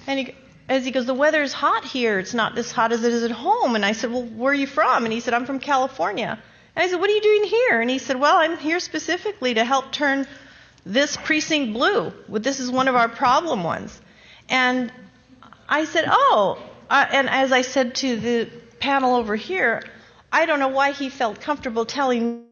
And he goes, the weather's hot here. It's not as hot as it is at home. And I said, well, where are you from? And he said, I'm from California. And I said, what are you doing here? And he said, well, I'm here specifically to help turn this precinct blue. Well, this is one of our problem ones. And I said, oh. And as I said to the panel over here, I don't know why he felt comfortable telling